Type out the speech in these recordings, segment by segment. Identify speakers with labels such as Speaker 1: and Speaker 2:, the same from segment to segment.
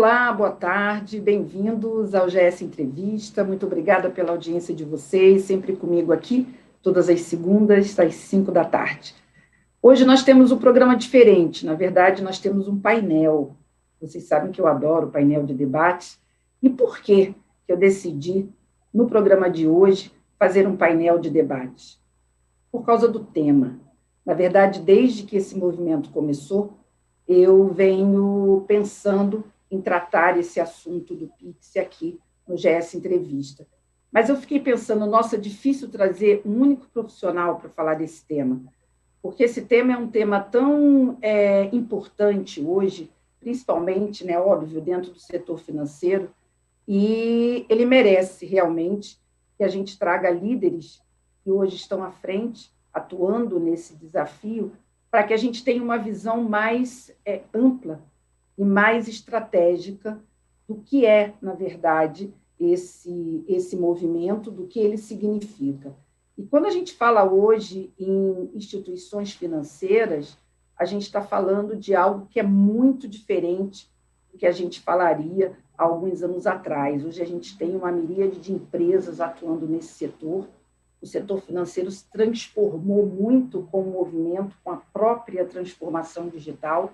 Speaker 1: Olá, boa tarde, bem-vindos ao GS Entrevista. Muito obrigada pela audiência de vocês, sempre comigo aqui, todas as segundas, às 5 da tarde. Hoje nós temos um programa diferente, na verdade, nós temos um painel. Vocês sabem que eu adoro painel de debate. E por que eu decidi, no programa de hoje, fazer um painel de debate? Por causa do tema. Na verdade, desde que esse movimento começou, eu venho pensando em tratar esse assunto do Pix aqui no GS Entrevista. Mas eu fiquei pensando, nossa, é difícil trazer um único profissional para falar desse tema, porque esse tema é um tema tão importante hoje, principalmente, né, óbvio, dentro do setor financeiro, e ele merece realmente que a gente traga líderes que hoje estão à frente, atuando nesse desafio, para que a gente tenha uma visão mais ampla e mais estratégica do que é, na verdade, esse movimento, do que ele significa. E quando a gente fala hoje em instituições financeiras, a gente está falando de algo que é muito diferente do que a gente falaria há alguns anos atrás. Hoje a gente tem uma miríade de empresas atuando nesse setor. O setor financeiro se transformou muito com o movimento, com a própria transformação digital,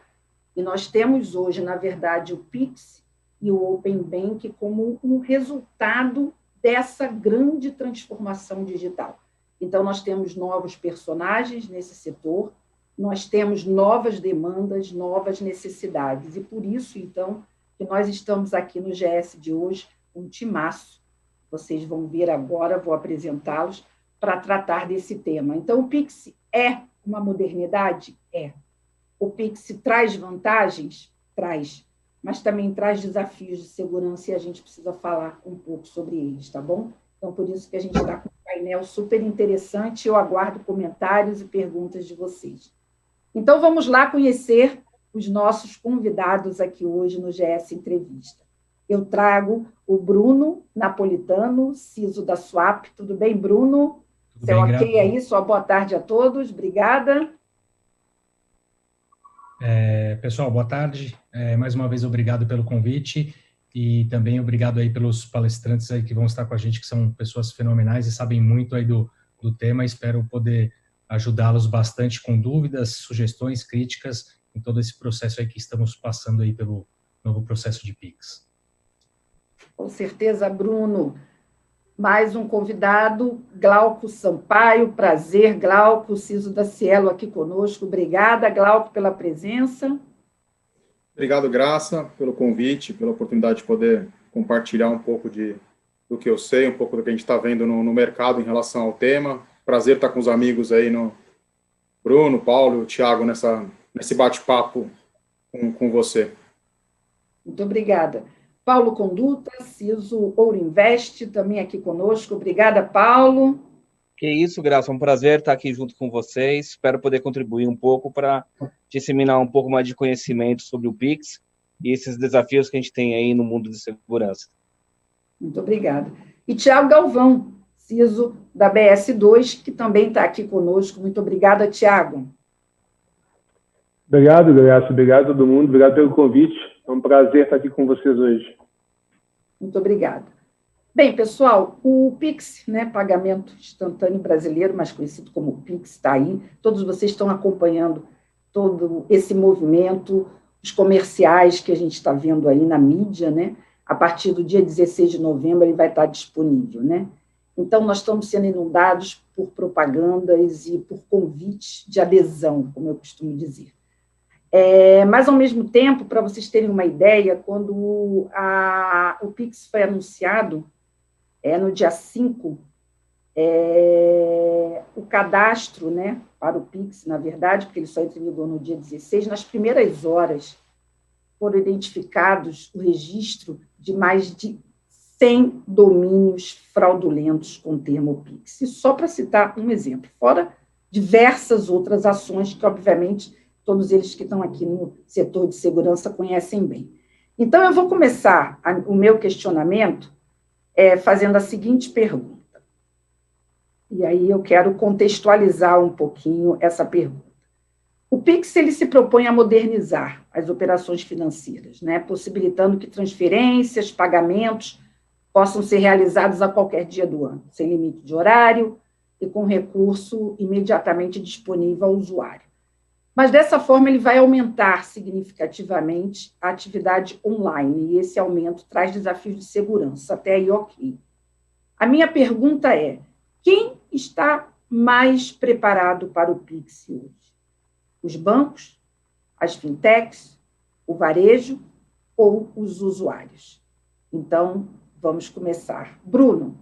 Speaker 1: e nós temos hoje, na verdade, o Pix e o Open Bank como um resultado dessa grande transformação digital. Então, nós temos novos personagens nesse setor, nós temos novas demandas, novas necessidades, e por isso, então, que nós estamos aqui no GS de hoje, um timaço. Vocês vão ver agora, vou apresentá-los, para tratar desse tema. Então, o Pix é uma modernidade? É. O Pix traz vantagens? Traz, mas também traz desafios de segurança e a gente precisa falar um pouco sobre eles, tá bom? Então, por isso que a gente está com um painel super interessante, eu aguardo comentários e perguntas de vocês. Então, vamos lá conhecer os nossos convidados aqui hoje no GS Entrevista. Eu trago o Bruno Napolitano, CISO da Swap. Tudo bem, Bruno?
Speaker 2: Tudo bem,
Speaker 1: ok aí? Só boa tarde a todos, obrigada.
Speaker 2: Pessoal, boa tarde. Mais uma vez, obrigado pelo convite e também obrigado aí pelos palestrantes aí que vão estar com a gente, que são pessoas fenomenais e sabem muito aí do tema. Espero poder ajudá-los bastante com dúvidas, sugestões, críticas em todo esse processo aí que estamos passando aí pelo novo processo de Pix.
Speaker 1: Com certeza, Bruno. Mais um convidado, Glauco Sampaio. Prazer, Glauco, CISO da Cielo aqui conosco. Obrigada, Glauco, pela presença.
Speaker 3: Obrigado, Graça, pelo convite, pela oportunidade de poder compartilhar um pouco do que eu sei, um pouco do que a gente está vendo no mercado em relação ao tema. Prazer estar com os amigos aí, Bruno, Paulo e o Thiago, nesse bate-papo com você.
Speaker 1: Muito obrigada. Paulo Conduta, CISO Ouro Invest, também aqui conosco. Obrigada, Paulo.
Speaker 4: Que isso, Graça, é um prazer estar aqui junto com vocês. Espero poder contribuir um pouco para disseminar um pouco mais de conhecimento sobre o Pix e esses desafios que a gente tem aí no mundo de segurança.
Speaker 1: Muito obrigada. E Tiago Galvão, CISO da BS2, que também está aqui conosco. Muito obrigada, Tiago.
Speaker 5: Obrigado, Graça. Obrigado a todo mundo. Obrigado pelo convite. É um prazer estar aqui com vocês hoje.
Speaker 1: Muito obrigada. Bem, pessoal, o Pix, né, pagamento instantâneo brasileiro, mais conhecido como Pix, está aí. Todos vocês estão acompanhando todo esse movimento, os comerciais que a gente está vendo aí na mídia, né? A partir do dia 16 de novembro ele vai estar disponível, né? Então, nós estamos sendo inundados por propagandas e por convites de adesão, como eu costumo dizer. Mas, ao mesmo tempo, para vocês terem uma ideia, quando o Pix foi anunciado, no dia 5, o cadastro, né, para o Pix, na verdade, porque ele só entra em vigor no dia 16, nas primeiras horas foram identificados o registro de mais de 100 domínios fraudulentos com o termo Pix. E só para citar um exemplo, fora diversas outras ações que, obviamente, todos eles que estão aqui no setor de segurança conhecem bem. Então, eu vou começar o meu questionamento fazendo a seguinte pergunta. E aí eu quero contextualizar um pouquinho essa pergunta. O Pix ele se propõe a modernizar as operações financeiras, né, possibilitando que transferências, pagamentos possam ser realizados a qualquer dia do ano, sem limite de horário e com recurso imediatamente disponível ao usuário. Mas, dessa forma, ele vai aumentar significativamente a atividade online, e esse aumento traz desafios de segurança. Até aí, ok. A minha pergunta é, quem está mais preparado para o Pix hoje? Os bancos, as fintechs, o varejo ou os usuários? Então, vamos começar. Bruno,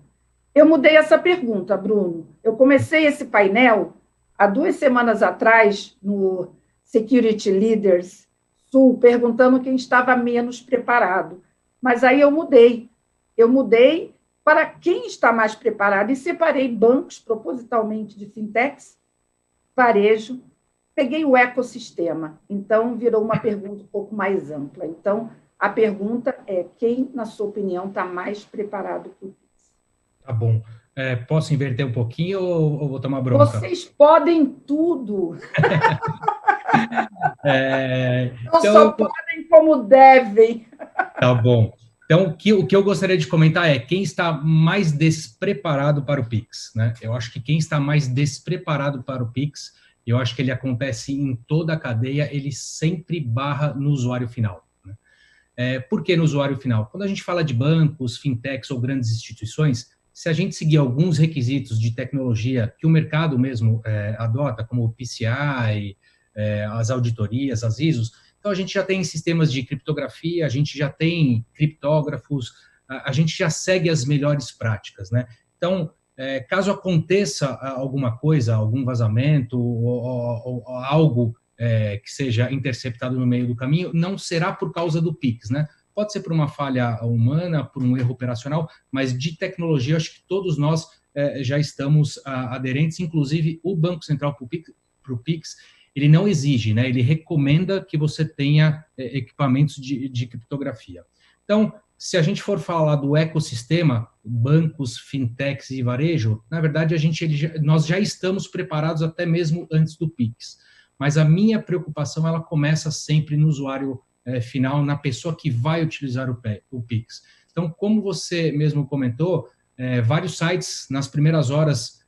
Speaker 1: eu mudei essa pergunta, Bruno. Eu comecei esse painel há 2 semanas atrás no Security Leaders Sul, perguntando quem estava menos preparado. Mas aí eu mudei. Eu mudei para quem está mais preparado e separei bancos propositalmente de fintechs, varejo, peguei o ecossistema. Então, virou uma pergunta um pouco mais ampla. Então, a pergunta é quem, na sua opinião, está mais preparado para o Pix?
Speaker 2: Tá bom. Posso inverter um pouquinho ou vou tomar bronca?
Speaker 1: Vocês podem tudo. Não
Speaker 2: Então,
Speaker 1: só podem como devem.
Speaker 2: Tá bom. Então, o que eu gostaria de comentar é quem está mais despreparado para o Pix, né? Eu acho que quem está mais despreparado para o Pix, eu acho que ele acontece em toda a cadeia, ele sempre barra no usuário final. Né? Por que no usuário final? Quando a gente fala de bancos, fintechs ou grandes instituições, se a gente seguir alguns requisitos de tecnologia que o mercado mesmo adota, como o PCI, as auditorias, as ISOs, então a gente já tem sistemas de criptografia, a gente já tem criptógrafos, a gente já segue as melhores práticas, né? Então, caso aconteça alguma coisa, algum vazamento ou algo que seja interceptado no meio do caminho, não será por causa do Pix, né? Pode ser por uma falha humana, por um erro operacional, mas de tecnologia, eu acho que todos nós já estamos aderentes, inclusive o Banco Central para o Pix, ele não exige, né? Ele recomenda que você tenha equipamentos de criptografia. Então, se a gente for falar do ecossistema, bancos, fintechs e varejo, na verdade, nós já estamos preparados até mesmo antes do Pix. Mas a minha preocupação, ela começa sempre no usuário final, na pessoa que vai utilizar o Pix. Então, como você mesmo comentou, vários sites, nas primeiras horas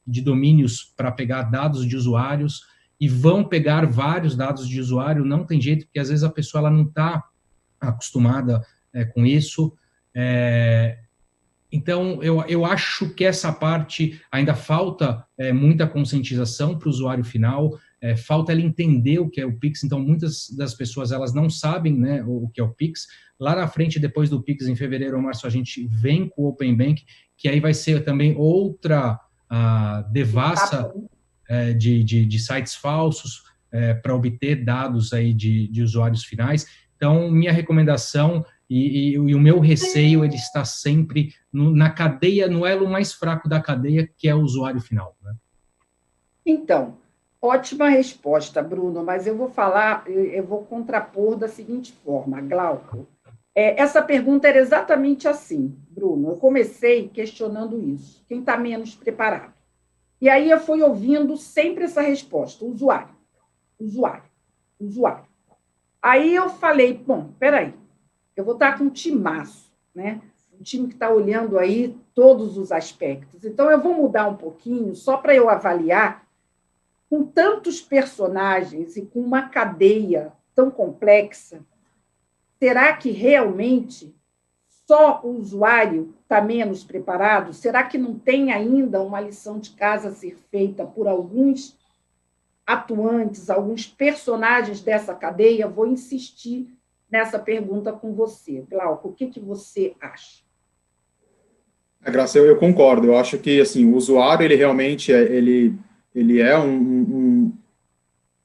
Speaker 2: de domínios para pegar dados de usuários e vão pegar vários dados de usuário, não tem jeito, porque às vezes a pessoa ela não está acostumada com isso. Então, eu acho que essa parte ainda falta muita conscientização para o usuário final, falta ele entender o que é o Pix. Então, muitas das pessoas elas não sabem, né, o que é o Pix. Lá na frente, depois do Pix, em fevereiro ou março, a gente vem com o Open Bank, que aí vai ser também outra devassa de sites falsos para obter dados aí de usuários finais. Então, minha recomendação e o meu receio, ele está sempre na cadeia, no elo mais fraco da cadeia, que é o usuário final. Né?
Speaker 1: Então, ótima resposta, Bruno, mas eu vou contrapor da seguinte forma, Glauco. Essa pergunta era exatamente assim, Bruno. Eu comecei questionando isso. Quem está menos preparado? E aí eu fui ouvindo sempre essa resposta, usuário. Aí eu falei, bom, peraí, eu vou estar com um timaço, né? Um time que está olhando aí todos os aspectos. Então, eu vou mudar um pouquinho, só para eu avaliar, com tantos personagens e com uma cadeia tão complexa, será que realmente só o usuário está menos preparado? Será que não tem ainda uma lição de casa a ser feita por alguns atuantes, alguns personagens dessa cadeia? Vou insistir nessa pergunta com você. Glauco, o que você acha?
Speaker 3: Graça, eu concordo. Eu acho que assim, o usuário, ele realmente ele é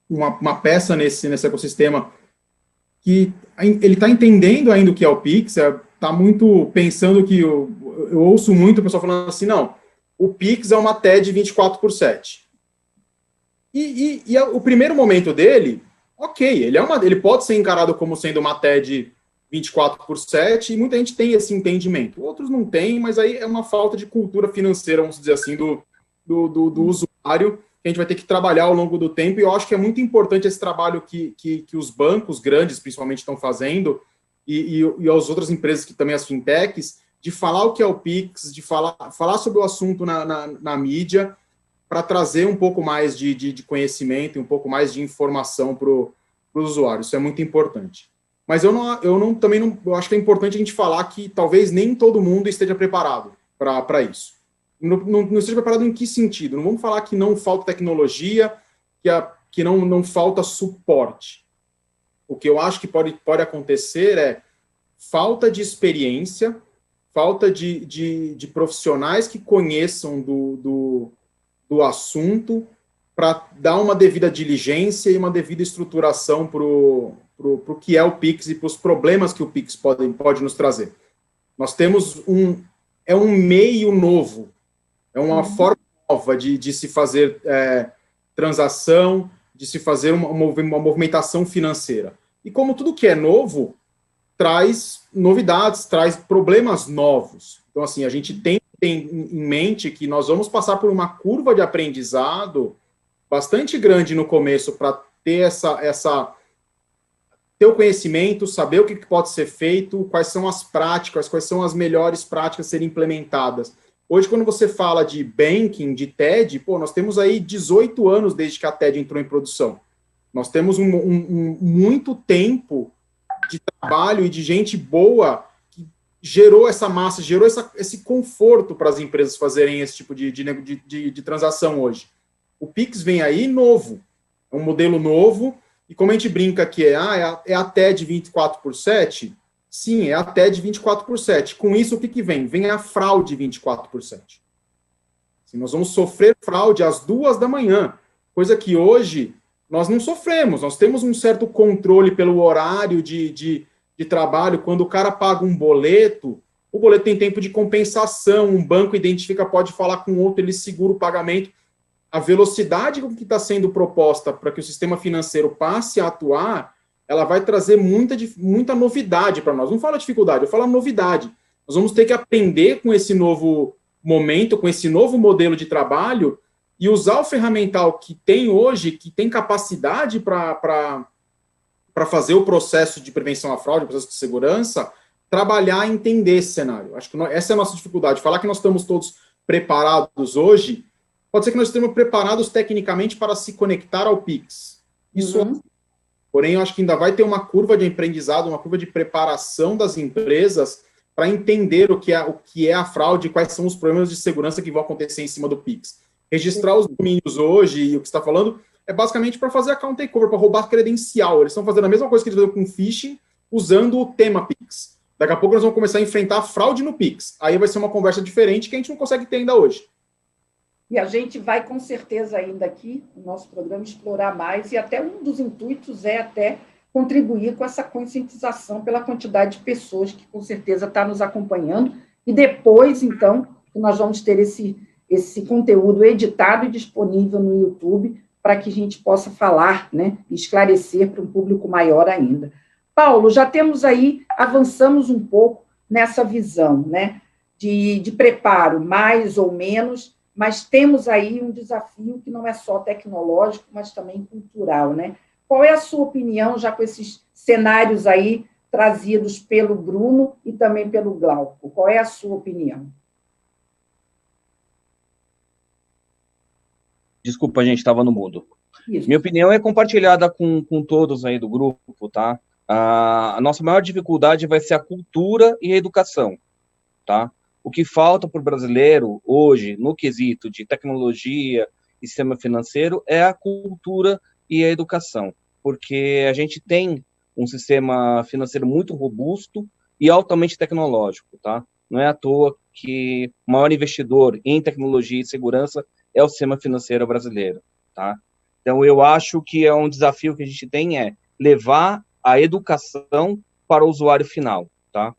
Speaker 3: uma peça nesse ecossistema que ele está entendendo ainda o que é o Pix, está muito pensando que eu ouço muito o pessoal falando assim, não, o Pix é uma TED 24/7. E o primeiro momento dele, ok, ele pode ser encarado como sendo uma TED 24/7 e muita gente tem esse entendimento. Outros não têm, mas aí é uma falta de cultura financeira, vamos dizer assim, do usuário, que que a gente vai ter que trabalhar ao longo do tempo, e eu acho que é muito importante esse trabalho que os bancos grandes, principalmente, estão fazendo, e as outras empresas, que também as fintechs, de falar o que é o Pix, de falar sobre o assunto na mídia, para trazer um pouco mais de conhecimento e um pouco mais de informação para os usuários. Isso é muito importante. Mas eu acho que é importante a gente falar que talvez nem todo mundo esteja preparado para isso. Não esteja preparado em que sentido? Não vamos falar que não falta tecnologia, que não falta suporte. O que eu acho que pode acontecer é falta de experiência, falta de profissionais que conheçam do assunto para dar uma devida diligência e uma devida estruturação para o que é o Pix e para os problemas que o Pix pode nos trazer. Nós temos um meio novo, é uma forma nova de se fazer transação, de se fazer uma movimentação financeira. E como tudo que é novo, traz novidades, traz problemas novos. Então, assim, a gente tem em mente que nós vamos passar por uma curva de aprendizado bastante grande no começo para ter ter o conhecimento, saber o que pode ser feito, quais são as práticas, quais são as melhores práticas a serem implementadas. Hoje, quando você fala de banking, de TED, nós temos aí 18 anos desde que a TED entrou em produção. Nós temos muito tempo de trabalho e de gente boa que gerou essa massa, gerou esse conforto para as empresas fazerem esse tipo de transação hoje. O Pix vem aí novo, é um modelo novo, e como a gente brinca que é a TED 24/7, sim, é a TED 24/7. Com isso, o que vem? Vem a fraude 24/7. Assim, nós vamos sofrer fraude às 2 da manhã, coisa que hoje nós não sofremos, nós temos um certo controle pelo horário de trabalho. Quando o cara paga um boleto, o boleto tem tempo de compensação, um banco identifica, pode falar com outro, ele segura o pagamento. A velocidade com que está sendo proposta para que o sistema financeiro passe a atuar, ela vai trazer muita novidade para nós. Não fala dificuldade, eu falo novidade. Nós vamos ter que aprender com esse novo momento, com esse novo modelo de trabalho, e usar o ferramental que tem hoje, que tem capacidade para fazer o processo de prevenção à fraude, o processo de segurança, trabalhar e entender esse cenário. Acho que essa é a nossa dificuldade. Falar que nós estamos todos preparados hoje, pode ser que nós estejamos preparados tecnicamente para se conectar ao Pix. Isso, porém, eu acho que ainda vai ter uma curva de aprendizado, uma curva de preparação das empresas para entender o que é a fraude, quais são os problemas de segurança que vão acontecer em cima do Pix. Registrar os domínios hoje, e o que você está falando, é basicamente para fazer account takeover, para roubar credencial. Eles estão fazendo a mesma coisa que eles fizeram com phishing, usando o tema Pix. Daqui a pouco nós vamos começar a enfrentar a fraude no Pix. Aí vai ser uma conversa diferente que a gente não consegue ter ainda hoje.
Speaker 1: E a gente vai, com certeza, ainda aqui, no nosso programa, explorar mais, e até um dos intuitos é até contribuir com essa conscientização pela quantidade de pessoas que, com certeza, está nos acompanhando, e depois, então, nós vamos ter esse conteúdo editado e disponível no YouTube, para que a gente possa falar, né, e esclarecer para um público maior ainda. Paulo, já temos aí, avançamos um pouco nessa visão, né, de preparo, mais ou menos, mas temos aí um desafio que não é só tecnológico, mas também cultural, né? Qual é a sua opinião, já com esses cenários aí trazidos pelo Bruno e também pelo Glauco? Qual é a sua opinião?
Speaker 4: Desculpa, gente, estava no mudo.
Speaker 1: Isso.
Speaker 4: Minha opinião é compartilhada com todos aí do grupo, tá? A nossa maior dificuldade vai ser a cultura e a educação, tá? O que falta para o brasileiro hoje, no quesito de tecnologia e sistema financeiro, é a cultura e a educação, porque a gente tem um sistema financeiro muito robusto e altamente tecnológico, tá? Não é à toa que o maior investidor em tecnologia e segurança é o sistema financeiro brasileiro, tá? Então, eu acho que é um desafio que a gente tem é levar a educação para o usuário final, tá?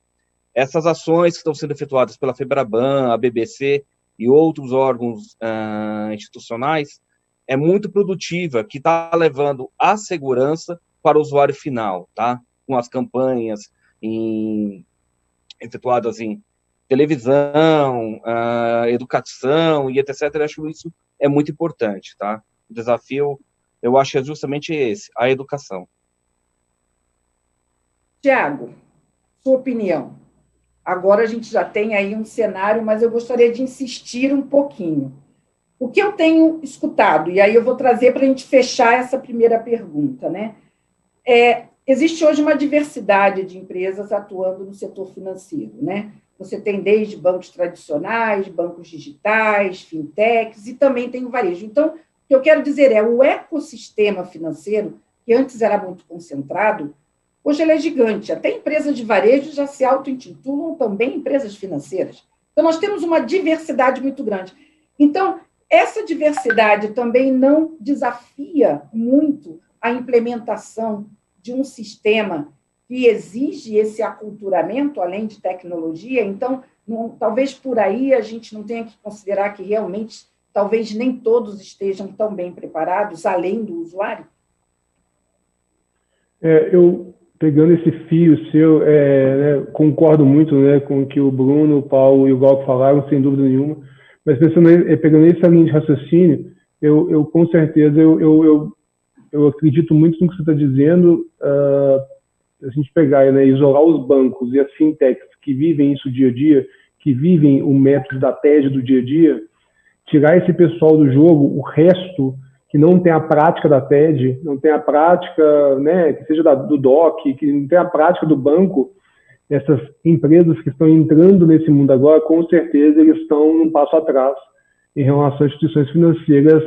Speaker 4: Essas ações que estão sendo efetuadas pela FEBRABAN, a BBC e outros órgãos institucionais é muito produtiva, que está levando a segurança para o usuário final, tá? Com as campanhas efetuadas em televisão, educação e etc. Eu acho que isso é muito importante, tá? O desafio, eu acho que é justamente esse, a educação.
Speaker 1: Tiago, sua opinião. Agora a gente já tem aí um cenário, mas eu gostaria de insistir um pouquinho. O que eu tenho escutado, e aí eu vou trazer para a gente fechar essa primeira pergunta, né? Existe hoje uma diversidade de empresas atuando no setor financeiro, né? Você tem desde bancos tradicionais, bancos digitais, fintechs, e também tem o varejo. Então, o que eu quero dizer o ecossistema financeiro, que antes era muito concentrado, hoje ele é gigante. Até empresas de varejo já se auto-intitulam também empresas financeiras. Então, nós temos uma diversidade muito grande. Então, essa diversidade também não desafia muito a implementação de um sistema que exige esse aculturamento, além de tecnologia. Então, talvez por aí a gente não tenha que considerar que realmente, talvez nem todos estejam tão bem preparados, além do usuário?
Speaker 5: Eu, pegando esse fio seu, concordo muito, né, com o que o Bruno, o Paulo e o Glauco falaram, sem dúvida nenhuma, mas pegando essa linha de raciocínio, eu com certeza, eu acredito muito no que você está dizendo. A gente pegar, né, isolar os bancos e as fintechs que vivem isso dia a dia, que vivem o método da TED do dia a dia, tirar esse pessoal do jogo, o resto que não tem a prática da TED, não tem a prática, né, que seja do DOC, que não tem a prática do banco, essas empresas que estão entrando nesse mundo agora, com certeza eles estão um passo atrás em relação às instituições financeiras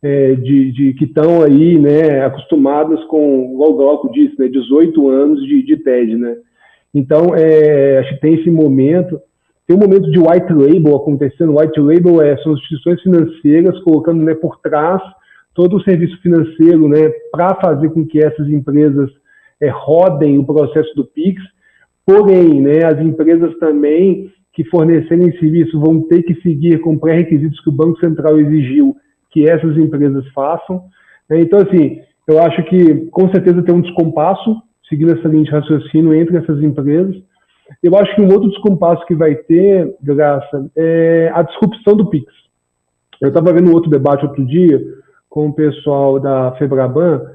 Speaker 5: que estão aí, né, acostumadas com, igual o Glauco disse, né, 18 anos de TED, né? Então, acho que tem esse momento, tem um momento de white label acontecendo. White label são as instituições financeiras colocando, né, por trás todo o serviço financeiro, né, para fazer com que essas empresas rodem o processo do PIX. Porém, né, as empresas também que fornecerem serviço vão ter que seguir com pré-requisitos que o Banco Central exigiu que essas empresas façam. Então, assim, eu acho que, com certeza, tem um descompasso, seguindo essa linha de raciocínio, entre essas empresas. Eu acho que um outro descompasso que vai ter, Graça, é a disrupção do PIX. Eu estava vendo um outro debate outro dia com o pessoal da Febraban,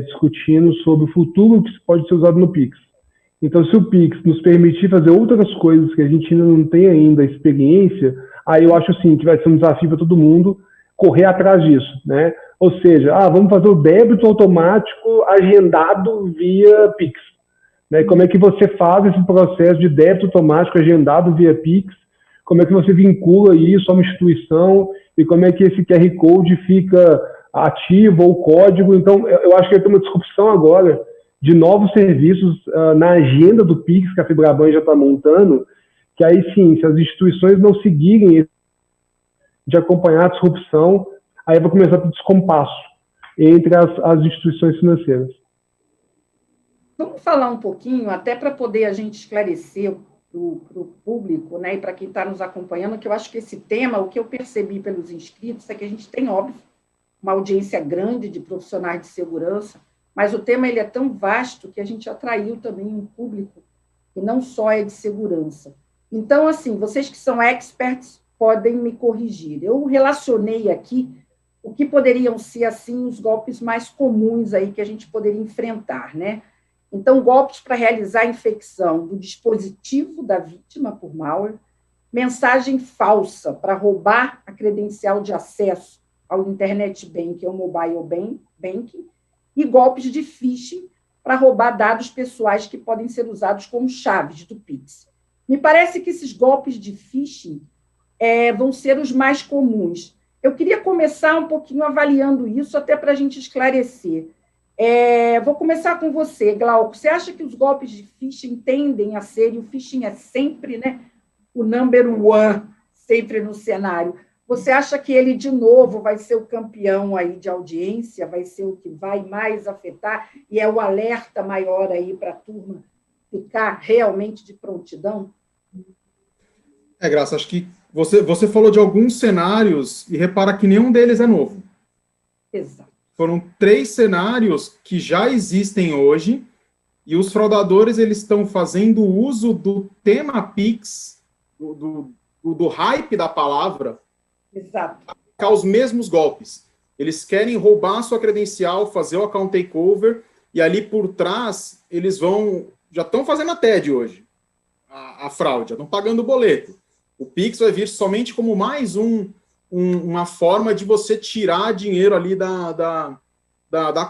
Speaker 5: discutindo sobre o futuro que pode ser usado no PIX. Então, se o PIX nos permitir fazer outras coisas que a gente ainda não tem ainda experiência, aí eu acho, assim, que vai ser um desafio para todo mundo correr atrás disso, né? Ou seja, vamos fazer o débito automático agendado via PIX, né? Como é que você faz esse processo de débito automático agendado via PIX? Como é que você vincula isso a uma instituição? E como é que esse QR Code fica ativo ou código? Então, eu acho que vai ter uma disrupção agora de novos serviços na agenda do PIX que a Febraban já está montando, que aí sim, se as instituições não seguirem de acompanhar a disrupção, aí vai começar a ter descompasso entre as instituições financeiras.
Speaker 1: Vamos falar um pouquinho, até para poder a gente esclarecer para o público, né, e para quem está nos acompanhando, que eu acho que esse tema, o que eu percebi pelos inscritos, é que a gente tem, óbvio, uma audiência grande de profissionais de segurança, mas o tema ele é tão vasto que a gente atraiu também um público que não só é de segurança. Então, assim, vocês que são experts podem me corrigir. Eu relacionei aqui o que poderiam ser, assim, os golpes mais comuns aí que a gente poderia enfrentar, né? Então, golpes para realizar a infecção do dispositivo da vítima por malware, mensagem falsa para roubar a credencial de acesso ao Internet Banking ou Mobile Banking, e golpes de phishing para roubar dados pessoais que podem ser usados como chaves do PIX. Me parece que esses golpes de phishing vão ser os mais comuns. Eu queria começar um pouquinho avaliando isso, até para a gente esclarecer. Vou começar com você, Glauco. Você acha que os golpes de phishing tendem a ser, e o phishing é sempre, né, o number one, sempre no cenário, você acha que ele, de novo, vai ser o campeão aí de audiência, vai ser o que vai mais afetar, e é o alerta maior aí para a turma ficar realmente de prontidão?
Speaker 3: Graça, acho que você falou de alguns cenários e repara que nenhum deles é novo.
Speaker 1: Exato.
Speaker 3: Foram 3 cenários que já existem hoje e os fraudadores eles estão fazendo uso do tema PIX, do hype da palavra,
Speaker 1: Exato,
Speaker 3: para os mesmos golpes. eles querem roubar a sua credencial, fazer o account takeover, e ali por trás, eles já estão fazendo a TED hoje, a fraude, já estão pagando o boleto. O Pix vai vir somente como mais uma forma de você tirar dinheiro ali da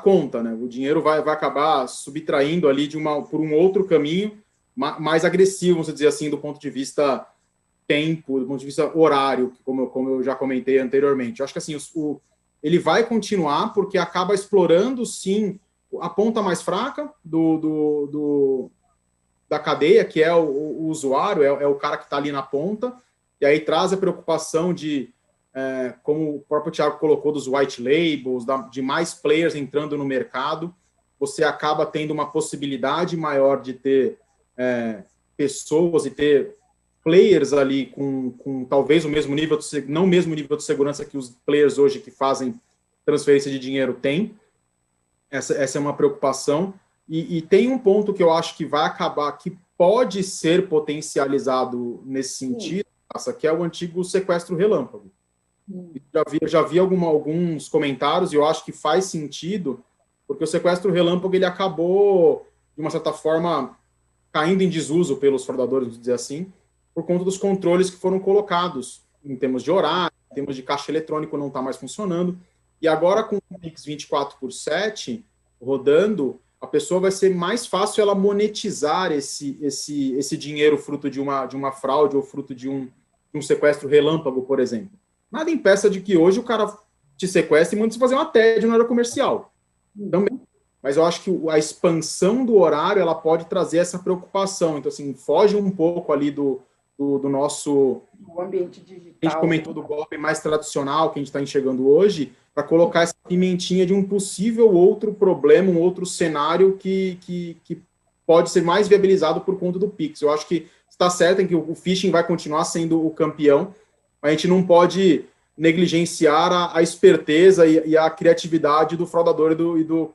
Speaker 3: conta, né? O dinheiro vai acabar subtraindo ali por um outro caminho mais agressivo, vamos dizer assim, do ponto de vista tempo, do ponto de vista horário, como eu já comentei anteriormente. Eu acho que assim, ele vai continuar porque acaba explorando, sim, a ponta mais fraca da cadeia, que é o usuário, é o cara que está ali na ponta, e aí traz a preocupação de, como o próprio Thiago colocou, dos white labels, de mais players entrando no mercado, você acaba tendo uma possibilidade maior de ter pessoas e ter players ali com talvez o mesmo nível, não o mesmo nível de segurança que os players hoje que fazem transferência de dinheiro têm. Essa é uma preocupação. E tem um ponto que eu acho que vai acabar, que pode ser potencializado nesse sentido, que é o antigo sequestro relâmpago. Já vi alguns comentários e eu acho que faz sentido, porque o sequestro relâmpago ele acabou, de uma certa forma, caindo em desuso pelos fraudadores, vamos dizer assim, por conta dos controles que foram colocados em termos de horário, em termos de caixa eletrônico não está mais funcionando. E agora com o Pix 24/7 rodando, a pessoa vai ser mais fácil ela monetizar esse dinheiro fruto de uma fraude ou fruto de um sequestro relâmpago, por exemplo. Nada impeça de que hoje o cara te sequestre e manda você fazer uma TED na área comercial. Também. Mas eu acho que a expansão do horário ela pode trazer essa preocupação. Então, assim, foge um pouco ali do nosso...
Speaker 1: O ambiente digital.
Speaker 3: A gente comentou do golpe mais tradicional que a gente está enxergando hoje, para colocar essa pimentinha de um possível outro problema, um outro cenário que pode ser mais viabilizado por conta do Pix. Eu acho que está certo em que o phishing vai continuar sendo o campeão, mas a gente não pode negligenciar a esperteza e a criatividade do fraudador e do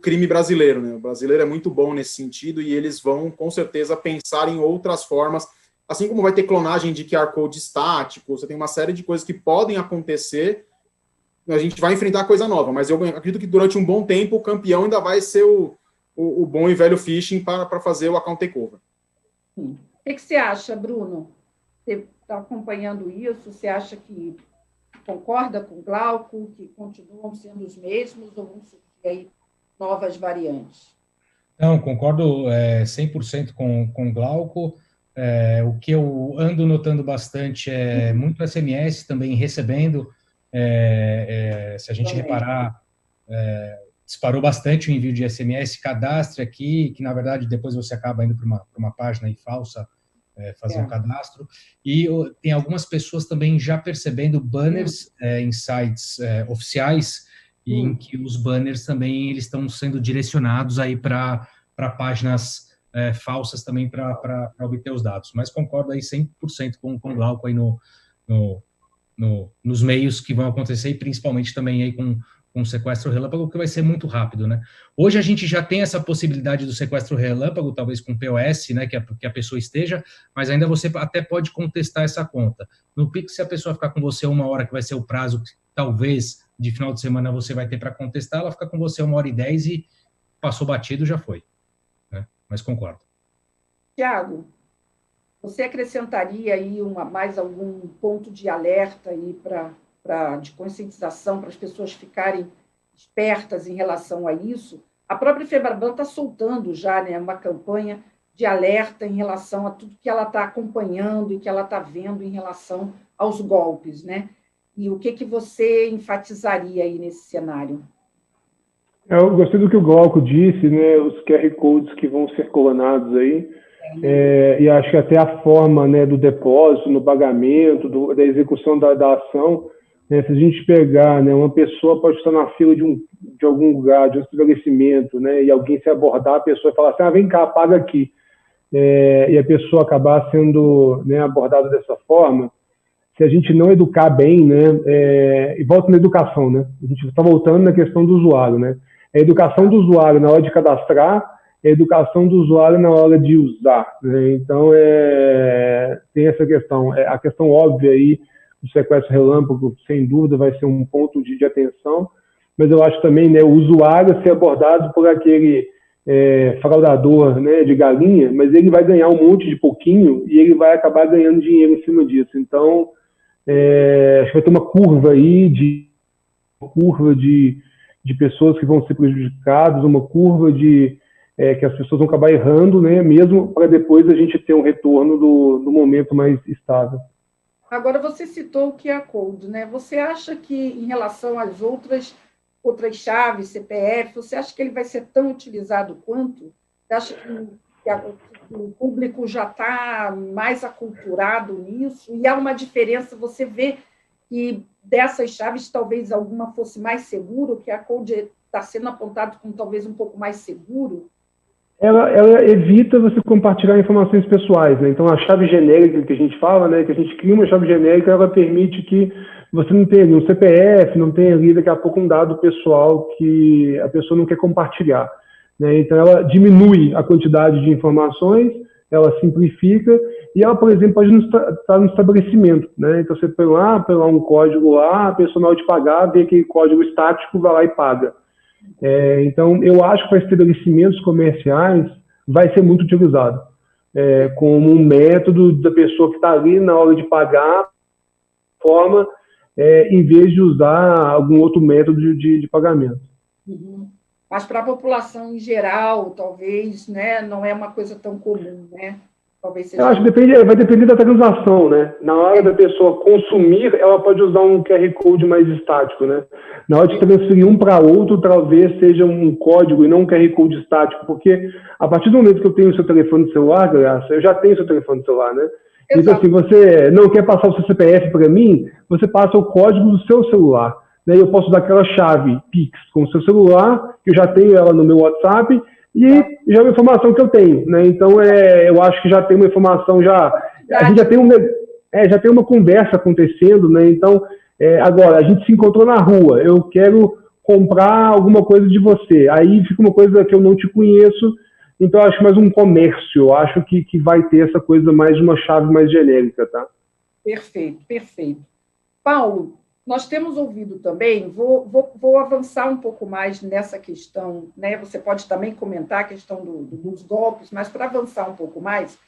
Speaker 3: crime brasileiro, né? O brasileiro é muito bom nesse sentido e eles vão, com certeza, pensar em outras formas, assim como vai ter clonagem de QR Code estático, você tem uma série de coisas que podem acontecer, a gente vai enfrentar coisa nova, mas eu acredito que durante um bom tempo o campeão ainda vai ser o bom e velho phishing para fazer o account takeover.
Speaker 1: O que você acha, Bruno? Você está acompanhando isso? Você acha que concorda com o Glauco, que continuam sendo os mesmos ou vão surgir aí novas variantes?
Speaker 2: Não, concordo 100% com o Glauco. O que eu ando notando bastante é muito SMS também recebendo. Se a gente reparar, disparou bastante o envio de SMS, cadastre aqui, que na verdade depois você acaba indo para uma página aí falsa, fazer um cadastro. E tem algumas pessoas também já percebendo banners em sites oficiais, e em que os banners também eles estão sendo direcionados aí para páginas falsas também para obter os dados. Mas concordo aí 100% com o Glauco aí nos meios que vão acontecer, e principalmente também aí com o sequestro relâmpago, que vai ser muito rápido, né? Hoje a gente já tem essa possibilidade do sequestro relâmpago, talvez com POS, né, que a pessoa esteja, mas ainda você até pode contestar essa conta. No Pix, se a pessoa ficar com você 1 hora, que vai ser o prazo que talvez de final de semana você vai ter para contestar, ela fica com você 1h10 e passou batido, já foi, né? Mas concordo.
Speaker 1: Thiago, você acrescentaria aí mais algum ponto de alerta aí de conscientização para as pessoas ficarem espertas em relação a isso? A própria Febraban está soltando já, né, uma campanha de alerta em relação a tudo que ela está acompanhando e que ela está vendo em relação aos golpes, né? E o que você enfatizaria aí nesse cenário?
Speaker 5: Eu gostei do que o Glauco disse, né, os QR Codes que vão ser colonados aí, e acho que até a forma, né, do depósito, no pagamento, da execução da ação, né, se a gente pegar, né, uma pessoa pode estar na fila de algum lugar, de um estabelecimento, né, e alguém se abordar, a pessoa falar assim, vem cá, paga aqui, e a pessoa acabar sendo, né, abordada dessa forma, se a gente não educar bem, né, e volta na educação, né, a gente está voltando na questão do usuário, né, a educação do usuário na hora de cadastrar, a educação do usuário na hora de usar, né? Então, tem essa questão, a questão óbvia aí, do sequestro relâmpago, sem dúvida, vai ser um ponto de atenção, mas eu acho também, né, o usuário ser abordado por aquele fraudador, né, de galinha, mas ele vai ganhar um monte de pouquinho e ele vai acabar ganhando dinheiro em cima disso. Então, acho que vai ter uma curva aí de pessoas que vão ser prejudicadas, uma curva que as pessoas vão acabar errando, né, mesmo para depois a gente ter um retorno do momento mais estável.
Speaker 1: Agora, você citou o QR Code, né? Você acha que, em relação às outras chaves, CPF, você acha que ele vai ser tão utilizado quanto? Você acha que o público já está mais aculturado nisso? E há uma diferença, você vê que dessas chaves, talvez alguma fosse mais segura, que a Code está sendo apontado como talvez um pouco mais seguro?
Speaker 5: Ela evita você compartilhar informações pessoais, né? Então, a chave genérica que a gente fala, né, que a gente cria uma chave genérica, ela permite que você não tenha um CPF, não tenha ali daqui a pouco um dado pessoal que a pessoa não quer compartilhar, né? Então, ela diminui a quantidade de informações, ela simplifica, e ela, por exemplo, pode estar no estabelecimento, né? Então, você põe lá um código lá, a pessoa na hora de pagar, vê aquele código estático, vai lá e paga. Então, eu acho que para estabelecimentos comerciais vai ser muito utilizado como um método da pessoa que está ali na hora de pagar, forma, em vez de usar algum outro método de pagamento.
Speaker 1: Uhum. Mas para a população em geral, talvez, né, não é uma coisa tão comum, né? Talvez seja...
Speaker 5: Eu acho que vai depender da transação, né? Na hora da pessoa consumir, ela pode usar um QR Code mais estático, né? Na hora de transferir um para outro, talvez seja um código e não um QR Code estático, porque a partir do momento que eu tenho o seu telefone celular, Graça, eu já tenho o seu telefone celular, né? Exato. Então, assim, você não quer passar o seu CPF para mim, você passa o código do seu celular, né? Eu posso dar aquela chave Pix com o seu celular, que eu já tenho ela no meu WhatsApp, e já é uma informação que eu tenho, né? Então, eu acho que já tem uma informação, a gente já tem uma conversa acontecendo, né? Então, agora, a gente se encontrou na rua, eu quero comprar alguma coisa de você, aí fica uma coisa que eu não te conheço, então eu acho mais um comércio, eu acho que vai ter essa coisa mais de uma chave mais genérica, tá?
Speaker 1: Perfeito, perfeito. Paulo, nós temos ouvido também, vou avançar um pouco mais nessa questão, né? Você pode também comentar a questão dos golpes, mas para avançar um pouco mais,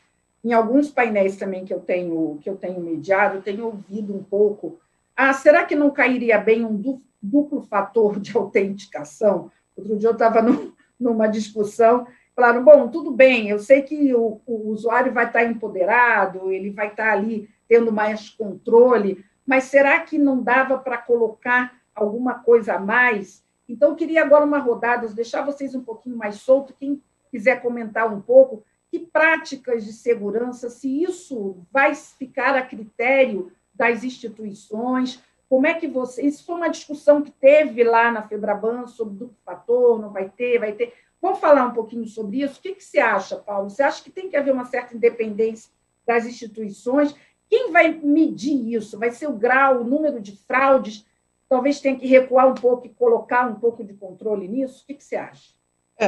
Speaker 1: em alguns painéis também que eu tenho mediado, eu tenho ouvido um pouco, será que não cairia bem um duplo fator de autenticação? Outro dia eu estava numa discussão, falaram, bom, tudo bem, eu sei que o usuário vai estar empoderado, ele vai estar ali tendo mais controle, mas será que não dava para colocar alguma coisa a mais? Então, eu queria agora uma rodada, deixar vocês um pouquinho mais soltos, quem quiser comentar um pouco, que práticas de segurança, se isso vai ficar a critério das instituições, como é que isso foi uma discussão que teve lá na Febraban sobre duplo fator, não vai ter, vai ter. Vamos falar um pouquinho sobre isso? O que você acha, Paulo? Você acha que tem que haver uma certa independência das instituições? Quem vai medir isso? Vai ser o grau, o número de fraudes? Talvez tenha que recuar um pouco e colocar um pouco de controle nisso? O que você acha?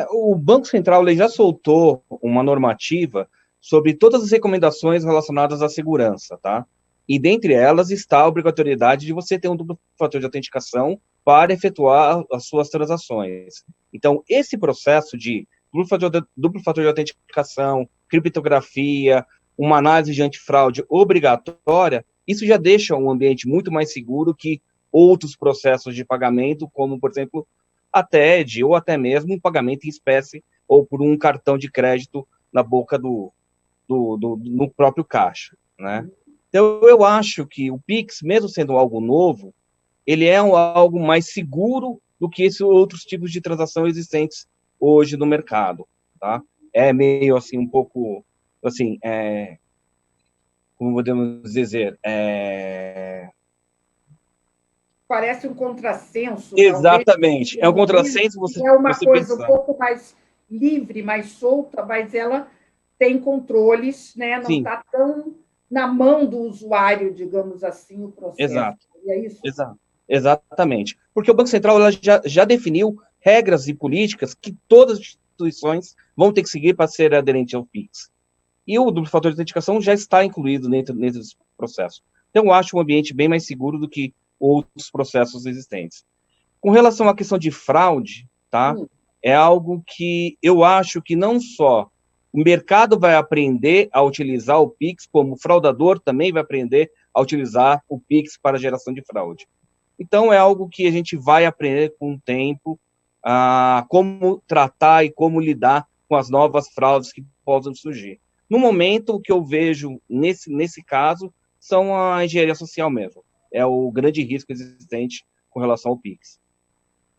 Speaker 4: O Banco Central já soltou uma normativa sobre todas as recomendações relacionadas à segurança, tá? E dentre elas está a obrigatoriedade de você ter um duplo fator de autenticação para efetuar as suas transações. Então, esse processo de duplo fator de autenticação, criptografia, uma análise de antifraude obrigatória, isso já deixa um ambiente muito mais seguro que outros processos de pagamento, como, por exemplo, a TED, ou até mesmo um pagamento em espécie, ou por um cartão de crédito na boca no próprio caixa, né? Então, eu acho que o Pix, mesmo sendo algo novo, ele é algo mais seguro do que esses outros tipos de transação existentes hoje no mercado, tá? É meio assim, um pouco, assim, como podemos dizer,
Speaker 1: Parece um contrassenso.
Speaker 4: Exatamente, é um contrassenso
Speaker 1: é uma coisa
Speaker 4: pensar.
Speaker 1: Um pouco mais livre, mais solta, mas ela tem controles, né? Não está tão na mão do usuário, digamos assim, o processo.
Speaker 4: Exato.
Speaker 1: E é isso?
Speaker 4: Exatamente. Porque o Banco Central já definiu regras e políticas que todas as instituições vão ter que seguir para ser aderente ao PIX. E o duplo fator de autenticação já está incluído dentro desse processo. Então, eu acho um ambiente bem mais seguro do que outros processos existentes. Com relação à questão de fraude, tá? É algo que eu acho que não só o mercado vai aprender a utilizar o Pix, como o fraudador também vai aprender a utilizar o Pix para a geração de fraude. Então, é algo que a gente vai aprender com o tempo, como tratar e como lidar com as novas fraudes que possam surgir. No momento, o que eu vejo nesse caso são a engenharia social mesmo. É o grande risco existente com relação ao Pix.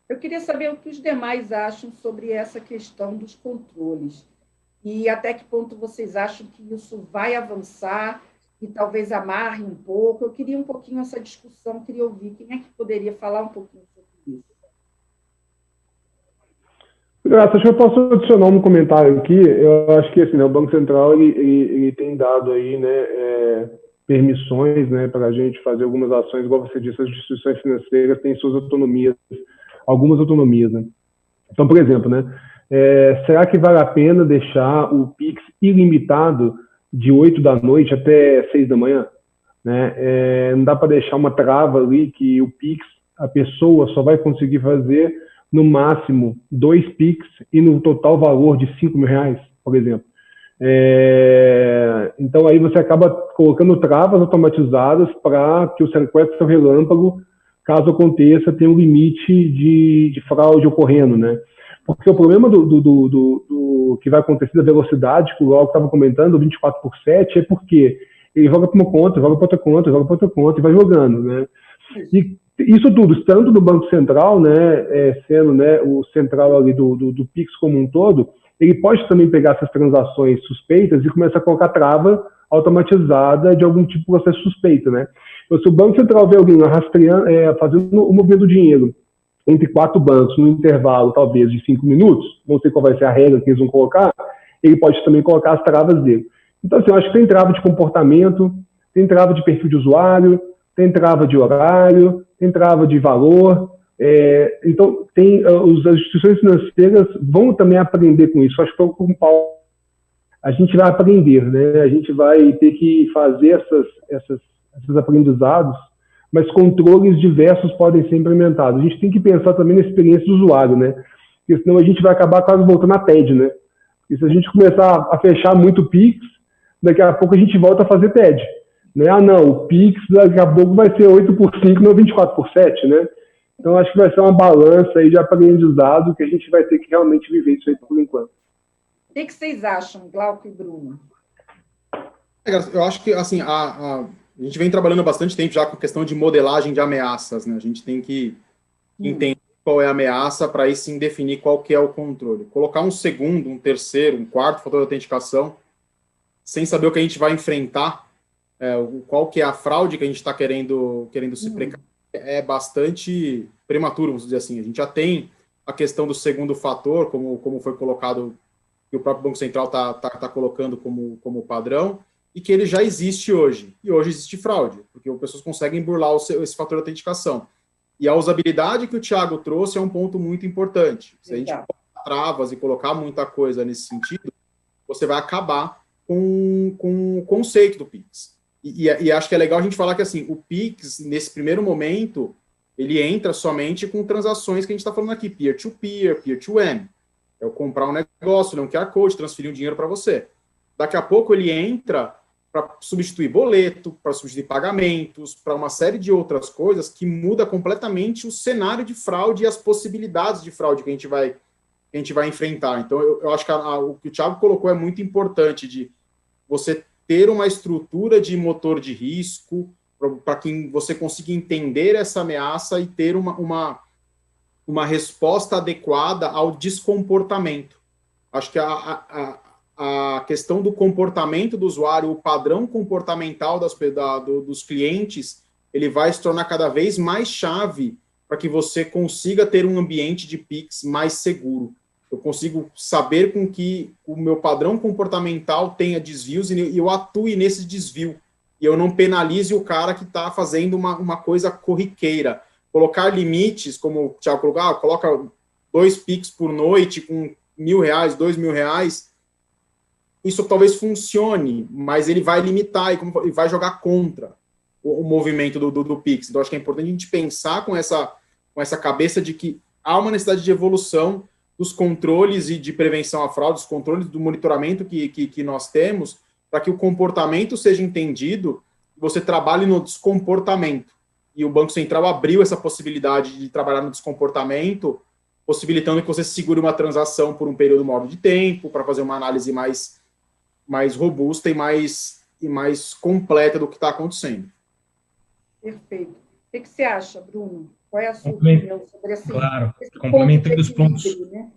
Speaker 1: Eu queria saber o que os demais acham sobre essa questão dos controles e até que ponto vocês acham que isso vai avançar e talvez amarre um pouco. Eu queria um pouquinho essa discussão, queria ouvir. Quem é que poderia falar um pouquinho sobre isso?
Speaker 5: Graças, acho que eu posso adicionar um comentário aqui. Eu acho que assim, né, o Banco Central ele tem dado aí, né, permissões, né, para a gente fazer algumas ações, igual você disse, as instituições financeiras têm suas autonomias, algumas autonomias, né? Então, por exemplo, né, será que vale a pena deixar o Pix ilimitado de 8 da noite até 6 da manhã? Né? Não dá para deixar uma trava ali que o Pix, a pessoa só vai conseguir fazer no máximo 2 Pix e no total valor de R$5.000, por exemplo. Então, aí você acaba colocando travas automatizadas para que o sequestro relâmpago, caso aconteça, tenha um limite de fraude ocorrendo, né? Porque o problema do que vai acontecer da velocidade, que o Glauco estava comentando, 24/7, é porque ele joga para uma conta, joga para outra conta, joga para outra conta e vai jogando, né? E isso tudo, tanto do Banco Central, né, sendo, né, o central ali do Pix como um todo, ele pode também pegar essas transações suspeitas e começar a colocar trava automatizada de algum tipo de processo suspeito, né? Então, se o Banco Central vê alguém rastreando, fazendo o movimento do dinheiro entre 4 bancos, num intervalo, talvez, de 5 minutos, não sei qual vai ser a regra que eles vão colocar, ele pode também colocar as travas dele. Então, assim, eu acho que tem trava de comportamento, tem trava de perfil de usuário, tem trava de horário, tem trava de valor. Então, as instituições financeiras vão também aprender com isso. Acho que com o Paulo, a gente vai aprender, né? A gente vai ter que fazer esses aprendizados, mas controles diversos podem ser implementados. A gente tem que pensar também na experiência do usuário, né? Porque senão a gente vai acabar quase voltando à TED, né? E se a gente começar a fechar muito Pix, daqui a pouco a gente volta a fazer TED. Né? Não, o Pix daqui a pouco vai ser 8/5, não 24/7, né? Então acho que vai ser uma balança aí de aprendizado que a gente vai ter que realmente viver isso aí por enquanto.
Speaker 1: O que vocês acham, Glauco e Bruno?
Speaker 3: Eu acho que, assim, a gente vem trabalhando há bastante tempo já com a questão de modelagem de ameaças, né? A gente tem que entender qual é a ameaça para aí sim definir qual que é o controle. Colocar um segundo, um terceiro, um quarto fator de autenticação, sem saber o que a gente vai enfrentar, qual que é a fraude que a gente está querendo se precaver, é bastante prematuro, vamos dizer assim. A gente já tem a questão do segundo fator, como foi colocado, que o próprio Banco Central está colocando como padrão, e que ele já existe hoje. E hoje existe fraude, porque as pessoas conseguem burlar esse fator de autenticação. E a usabilidade que o Thiago trouxe é um ponto muito importante. Se a gente colocar travas e colocar muita coisa nesse sentido, você vai acabar com o conceito do Pix. E acho que é legal a gente falar que, assim, o Pix, nesse primeiro momento, ele entra somente com transações que a gente está falando aqui, peer-to-peer, peer-to-end. É eu comprar um negócio, ler um QR Code, transferir um dinheiro para você. Daqui a pouco ele entra para substituir boleto, para substituir pagamentos, para uma série de outras coisas que muda completamente o cenário de fraude e as possibilidades de fraude que a gente vai enfrentar. Então, eu acho que o que o Thiago colocou é muito importante, de você ter uma estrutura de motor de risco para que você consiga entender essa ameaça e ter uma resposta adequada ao descomportamento. Acho que a questão do comportamento do usuário, o padrão comportamental dos clientes, ele vai se tornar cada vez mais chave para que você consiga ter um ambiente de Pix mais seguro. Eu consigo saber com que o meu padrão comportamental tenha desvios e eu atue nesse desvio. E eu não penalize o cara que está fazendo uma coisa corriqueira. Colocar limites, como o Thiago colocou, coloca 2 Pix por noite com R$1.000, R$2.000, isso talvez funcione, mas ele vai limitar e vai jogar contra. o movimento do Pix. Então, acho que é importante a gente pensar com essa cabeça de que há uma necessidade de evolução dos controles e de prevenção à fraude, dos controles do monitoramento que nós temos, para que o comportamento seja entendido, você trabalhe no descomportamento. E o Banco Central abriu essa possibilidade de trabalhar no descomportamento, possibilitando que você segure uma transação por um período maior de tempo, para fazer uma análise mais robusta e mais completa do que está acontecendo.
Speaker 1: Perfeito. O que você acha, Bruno? Qual é a sua opinião sobre esse
Speaker 2: Claro,
Speaker 1: esse
Speaker 2: complementando os pontos
Speaker 1: né?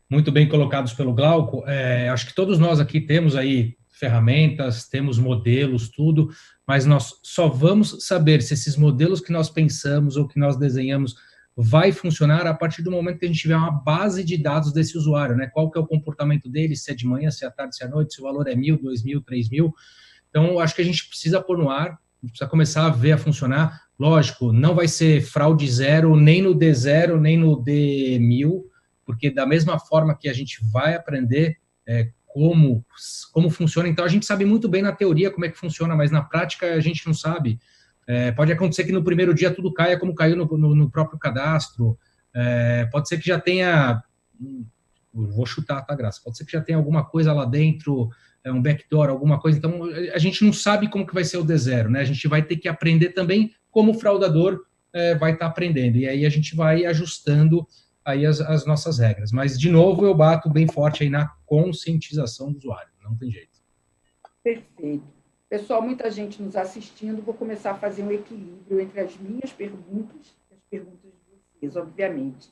Speaker 2: muito bem colocados pelo Glauco, acho que todos nós aqui temos aí ferramentas, temos modelos, tudo, mas nós só vamos saber se esses modelos que nós pensamos ou que nós desenhamos vai funcionar a partir do momento que a gente tiver uma base de dados desse usuário, né? Qual que é o comportamento dele, se é de manhã, se é à tarde, se é à noite, se o valor é 1.000, 2.000, 3.000. Então, acho que a gente precisa pôr no ar, a gente precisa começar a ver a funcionar. Lógico, não vai ser fraude zero, nem no D0, nem no D1000, porque da mesma forma que a gente vai aprender como funciona, então a gente sabe muito bem na teoria como é que funciona, mas na prática a gente não sabe. Pode acontecer que no primeiro dia tudo caia como caiu no próprio cadastro, pode ser que já tenha, vou chutar, tá, Graça? Pode ser que já tenha alguma coisa lá dentro, um backdoor, alguma coisa, então a gente não sabe como que vai ser o D0, né? A gente vai ter que aprender também como o fraudador vai estar aprendendo, e aí a gente vai ajustando aí as nossas regras. Mas, de novo, eu bato bem forte aí na conscientização do usuário, não tem jeito.
Speaker 1: Perfeito. Pessoal, muita gente nos assistindo, vou começar a fazer um equilíbrio entre as minhas perguntas e as perguntas de vocês, obviamente.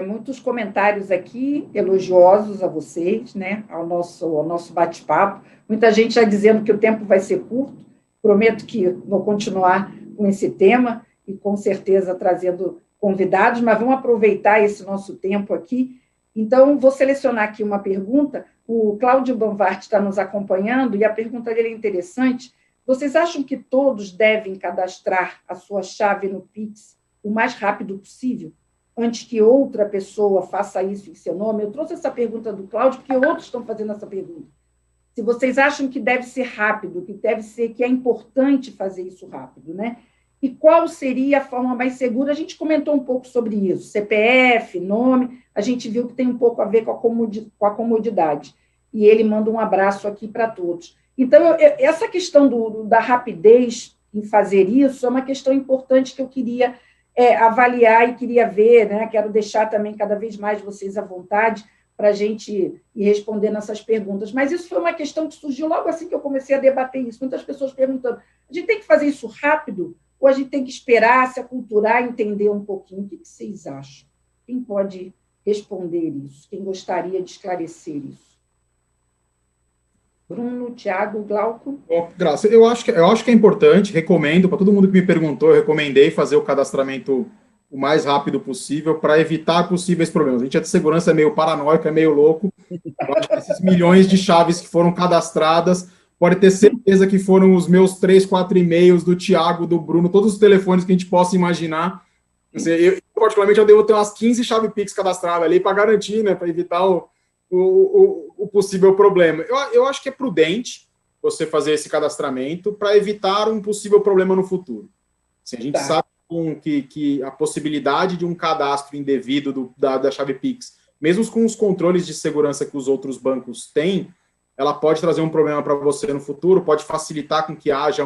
Speaker 1: Muitos comentários aqui, elogiosos a vocês, né, ao nosso bate-papo. Muita gente já dizendo que o tempo vai ser curto, prometo que vou continuar com esse tema e, com certeza, trazendo convidados, mas vamos aproveitar esse nosso tempo aqui. Então, vou selecionar aqui uma pergunta. O Cláudio Banvart está nos acompanhando e a pergunta dele é interessante. Vocês acham que todos devem cadastrar a sua chave no Pix o mais rápido possível, antes que outra pessoa faça isso em seu nome? Eu trouxe essa pergunta do Cláudio porque outros estão fazendo essa pergunta. Se vocês acham que deve ser rápido, que é importante fazer isso rápido, né? E qual seria a forma mais segura? A gente comentou um pouco sobre isso, CPF, nome, a gente viu que tem um pouco a ver com a comodidade. E ele manda um abraço aqui para todos. Então, essa questão da rapidez em fazer isso é uma questão importante que eu queria avaliar e queria ver, né? Quero deixar também cada vez mais vocês à vontade para a gente ir respondendo essas perguntas. Mas isso foi uma questão que surgiu logo assim que eu comecei a debater isso. Muitas pessoas perguntando, a gente tem que fazer isso rápido ou a gente tem que esperar, se aculturar, entender um pouquinho? O que vocês acham? Quem pode responder isso? Quem gostaria de esclarecer isso? Bruno, Tiago, Glauco?
Speaker 3: Graça, eu acho que é importante, recomendo, para todo mundo que me perguntou, eu recomendei fazer o cadastramento o mais rápido possível para evitar possíveis problemas. A gente, de segurança, é meio paranoico, é meio louco. Eu acho que esses milhões de chaves que foram cadastradas, pode ter certeza que foram os meus 3, 4 e-mails do Tiago, do Bruno, todos os telefones que a gente possa imaginar. Eu, particularmente, eu devo ter umas 15 chave Pix cadastradas ali para garantir, né, para evitar o possível problema. Eu acho que é prudente você fazer esse cadastramento para evitar um possível problema no futuro. Assim, a gente sabe que a possibilidade de um cadastro indevido da chave Pix, mesmo com os controles de segurança que os outros bancos têm, ela pode trazer um problema para você no futuro, pode facilitar com que haja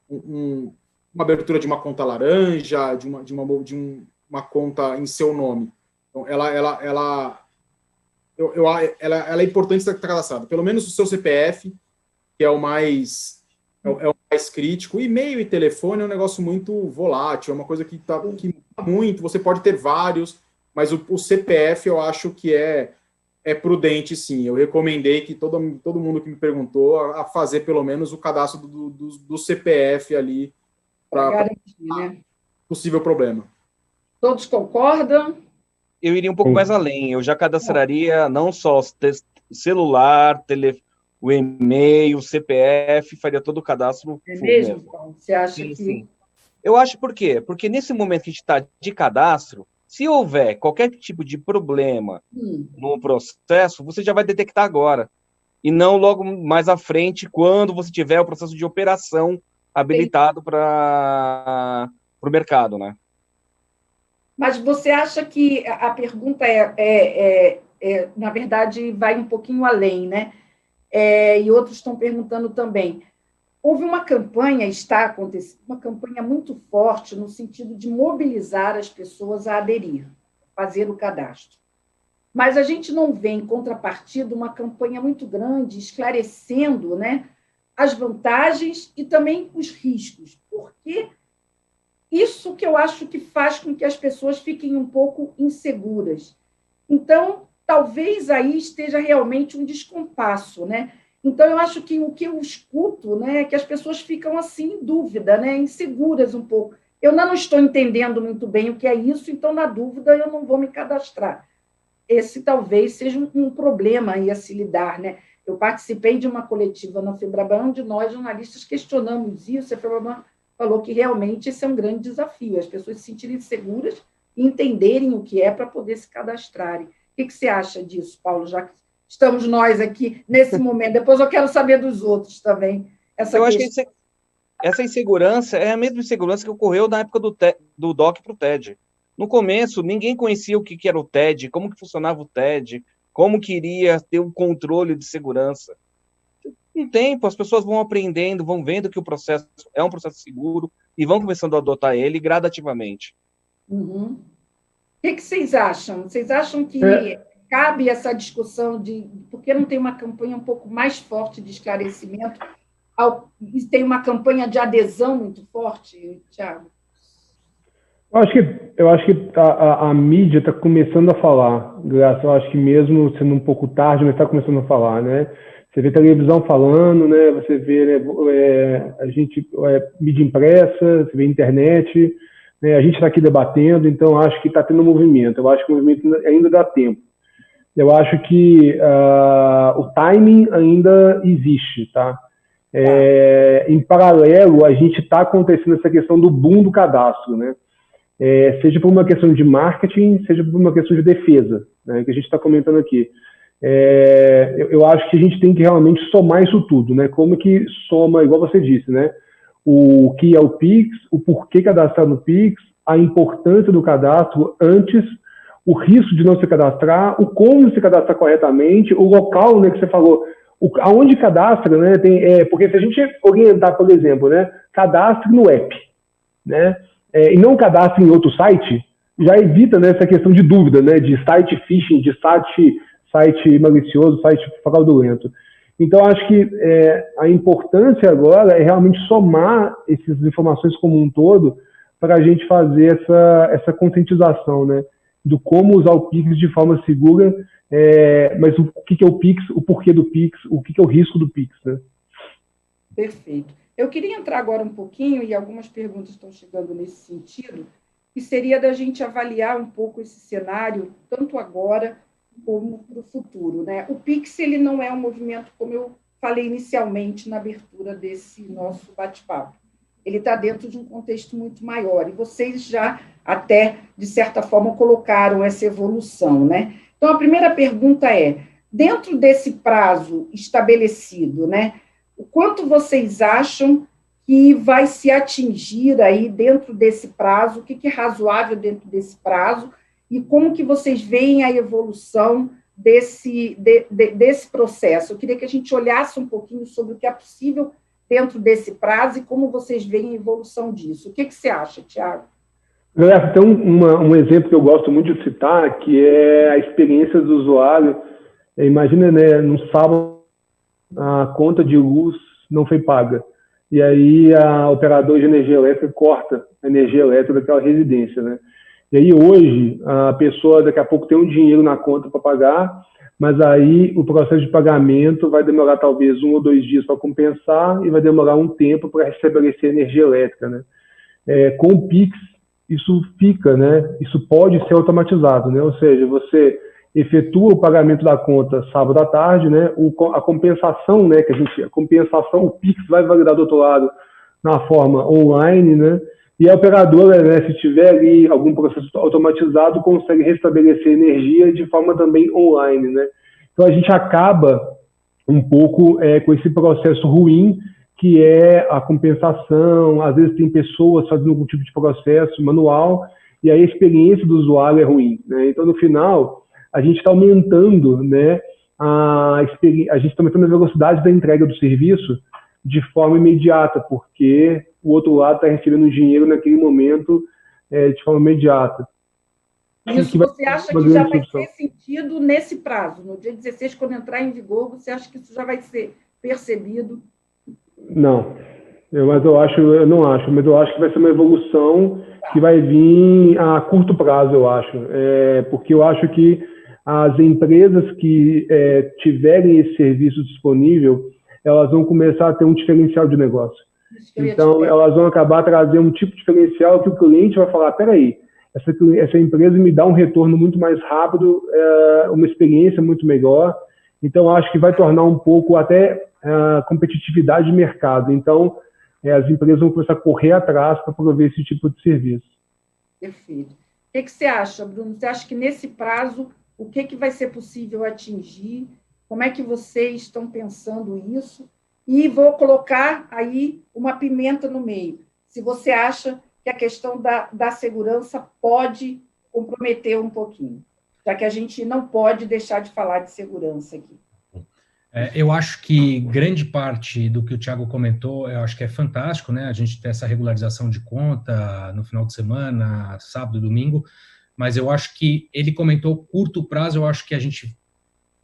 Speaker 3: uma abertura de uma conta laranja, de uma conta em seu nome. Então, ela é importante estar cadastrada. Pelo menos o seu CPF, que é o mais crítico. E-mail e telefone é um negócio muito volátil, é uma coisa que muda muito. Você pode ter vários, mas o CPF eu acho que é prudente, sim. Eu recomendei que todo mundo que me perguntou a fazer pelo menos o cadastro do CPF ali para
Speaker 1: garantir, né?
Speaker 3: Possível problema.
Speaker 1: Todos concordam?
Speaker 4: Eu iria um pouco mais além. Eu já cadastraria não só celular, o e-mail, o CPF, faria todo o cadastro.
Speaker 1: É mesmo, Paulo? Você acha que...
Speaker 4: Sim. Eu acho por quê? Porque nesse momento que a gente está de cadastro, se houver qualquer tipo de problema no processo, você já vai detectar agora. E não logo mais à frente, quando você tiver o processo de operação habilitado para o mercado, né?
Speaker 1: Mas você acha que a pergunta na verdade, vai um pouquinho além, né? E outros estão perguntando também. Houve uma campanha, está acontecendo, uma campanha muito forte no sentido de mobilizar as pessoas a aderir, fazer o cadastro. Mas a gente não vê, em contrapartida, uma campanha muito grande esclarecendo, né, as vantagens e também os riscos. Porque isso que eu acho que faz com que as pessoas fiquem um pouco inseguras. Então, talvez aí esteja realmente um descompasso, né? Então, eu acho que o que eu escuto, né, é que as pessoas ficam assim em dúvida, né, inseguras um pouco. Eu ainda não estou entendendo muito bem o que é isso, então, na dúvida, eu não vou me cadastrar. Esse talvez seja um problema aí a se lidar, né? Eu participei de uma coletiva na Febraban, onde nós, jornalistas, questionamos isso, a Febraban falou que realmente esse é um grande desafio, as pessoas se sentirem seguras e entenderem o que é para poder se cadastrarem. O que você acha disso, Paulo, já que estamos nós aqui nesse momento? Depois eu quero saber dos outros também.
Speaker 4: Eu acho que essa insegurança é a mesma insegurança que ocorreu na época do DOC para o TED. No começo, ninguém conhecia o que era o TED, como que funcionava o TED, como que iria ter um controle de segurança. Com o tempo, as pessoas vão aprendendo, vão vendo que o processo é um processo seguro e vão começando a adotar ele gradativamente.
Speaker 1: Uhum. O que vocês acham? Vocês acham que cabe essa discussão de por que não tem uma campanha um pouco mais forte de esclarecimento? Tem uma campanha de adesão muito forte, Thiago?
Speaker 5: Eu acho que a mídia está começando a falar, Graça. Eu acho que mesmo sendo um pouco tarde, mas está começando a falar, né? Você vê televisão falando, né? Você vê mídia impressa, você vê internet, né? A gente está aqui debatendo, então acho que está tendo movimento. Eu acho que o movimento ainda dá tempo. Eu acho que o timing ainda existe, tá? Em paralelo, a gente está acontecendo essa questão do boom do cadastro, né? Seja por uma questão de marketing, seja por uma questão de defesa, né, que a gente está comentando aqui. Eu acho que a gente tem que realmente somar isso tudo, né? Como que soma, igual você disse, né? O que é o Pix, o porquê cadastrar no Pix, a importância do cadastro antes, o risco de não se cadastrar, o como se cadastrar corretamente, o local, né, que você falou, aonde cadastra, né? Porque se a gente orientar, por exemplo, né, cadastre no app, né? E não cadastre em outro site, já evita, né, essa questão de dúvida, né, de site phishing, de site malicioso, site fraudulento. Então, acho que a importância agora é realmente somar essas informações como um todo para a gente fazer essa conscientização, né, do como usar o Pix de forma segura, mas o que é o Pix, o porquê do Pix, o que é o risco do Pix, né?
Speaker 1: Perfeito. Eu queria entrar agora um pouquinho, e algumas perguntas estão chegando nesse sentido, que seria da gente avaliar um pouco esse cenário, tanto agora como para o futuro, né? O Pix, ele não é um movimento, como eu falei inicialmente na abertura desse nosso bate-papo. Ele está dentro de um contexto muito maior, e vocês já até, de certa forma, colocaram essa evolução, né? Então, a primeira pergunta é, dentro desse prazo estabelecido, né, o quanto vocês acham que vai se atingir aí dentro desse prazo, o que é razoável dentro desse prazo, e como que vocês veem a evolução desse processo? Eu queria que a gente olhasse um pouquinho sobre o que é possível dentro desse prazo e como vocês veem a evolução disso. O que você acha, Thiago?
Speaker 5: Galera, tem um exemplo que eu gosto muito de citar, que é a experiência do usuário. Imagina, né, no sábado, a conta de luz não foi paga. E aí a operadora de energia elétrica corta a energia elétrica daquela residência, né? E aí hoje a pessoa daqui a pouco tem um dinheiro na conta para pagar, mas aí o processo de pagamento vai demorar talvez 1 ou 2 dias para compensar e vai demorar um tempo para restabelecer a energia elétrica, né? Com o Pix isso fica, né? Isso pode ser automatizado, né? Ou seja, você efetua o pagamento da conta sábado à tarde, né? A compensação, né? O Pix vai validar do outro lado na forma online, né? E a operadora, né, se tiver ali algum processo automatizado, consegue restabelecer energia de forma também online, né? Então a gente acaba um pouco com esse processo ruim que é a compensação, às vezes tem pessoas fazendo algum tipo de processo manual, e a experiência do usuário é ruim, né? Então, no final, a gente está aumentando, né, a gente está aumentando a velocidade da entrega do serviço de forma imediata, porque o outro lado está recebendo dinheiro naquele momento de forma imediata.
Speaker 1: Isso você acha que já vai ter sentido nesse prazo? No dia 16, quando entrar em vigor, você acha que isso já vai ser percebido?
Speaker 5: Não, eu não acho, mas eu acho que vai ser uma evolução que vai vir a curto prazo, eu acho. Porque eu acho que as empresas que tiverem esse serviço disponível, elas vão começar a ter um diferencial de negócio. Então, elas vão acabar trazendo um tipo de diferencial que o cliente vai falar, peraí, essa empresa me dá um retorno muito mais rápido, uma experiência muito melhor. Então, acho que vai tornar um pouco até a competitividade de mercado. Então, as empresas vão começar a correr atrás para prover esse tipo de serviço.
Speaker 1: Perfeito. O que você acha, Bruno? Você acha que nesse prazo, o que vai ser possível atingir? Como é que vocês estão pensando isso? E vou colocar aí uma pimenta no meio. Se você acha que a questão da segurança pode comprometer um pouquinho, já que a gente não pode deixar de falar de segurança aqui.
Speaker 2: Eu acho que grande parte do que o Thiago comentou, eu acho que é fantástico, né? A gente ter essa regularização de conta no final de semana, sábado, domingo, mas eu acho que ele comentou curto prazo, eu acho que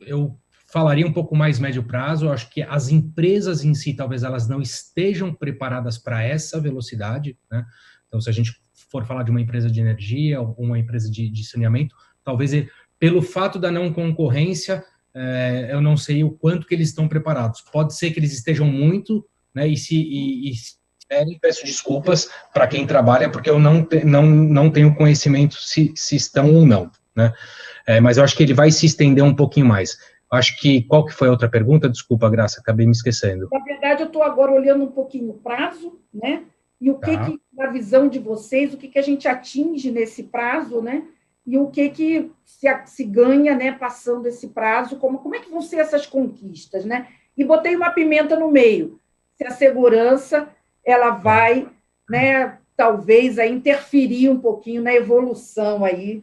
Speaker 2: eu falaria um pouco mais médio prazo, eu acho que as empresas em si, talvez elas não estejam preparadas para essa velocidade, né? Então, se a gente for falar de uma empresa de energia, ou uma empresa de saneamento, talvez pelo fato da não concorrência, eu não sei o quanto que eles estão preparados. Pode ser que eles estejam muito, né, e peço desculpas para quem trabalha, porque eu não tenho conhecimento se estão ou não, né? Mas eu acho que ele vai se estender um pouquinho mais. Acho que, qual que foi a outra pergunta? Desculpa, Graça, acabei me esquecendo.
Speaker 1: Na verdade, eu estou agora olhando um pouquinho o prazo, né? E o que, na visão de vocês, o que a gente atinge nesse prazo, né? E o que se ganha, né, passando esse prazo, como é que vão ser essas conquistas, né? E botei uma pimenta no meio. Se a segurança ela vai, né, talvez aí, interferir um pouquinho na evolução aí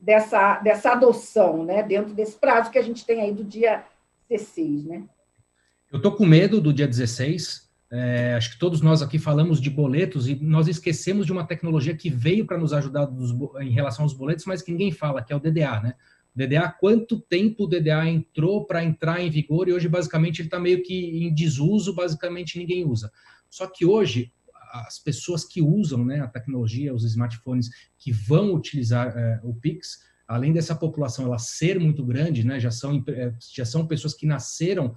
Speaker 1: dessa adoção, né, dentro desse prazo que a gente tem aí do dia 16, né?
Speaker 2: Eu estou com medo do dia 16. Acho que todos nós aqui falamos de boletos e nós esquecemos de uma tecnologia que veio para nos ajudar em relação aos boletos, mas que ninguém fala, que é o DDA, né? O DDA, quanto tempo o DDA entrou para entrar em vigor e hoje, basicamente, ele está meio que em desuso, basicamente ninguém usa. Só que hoje, as pessoas que usam, né, a tecnologia, os smartphones que vão utilizar o Pix, além dessa população ela ser muito grande, né, já são pessoas que nasceram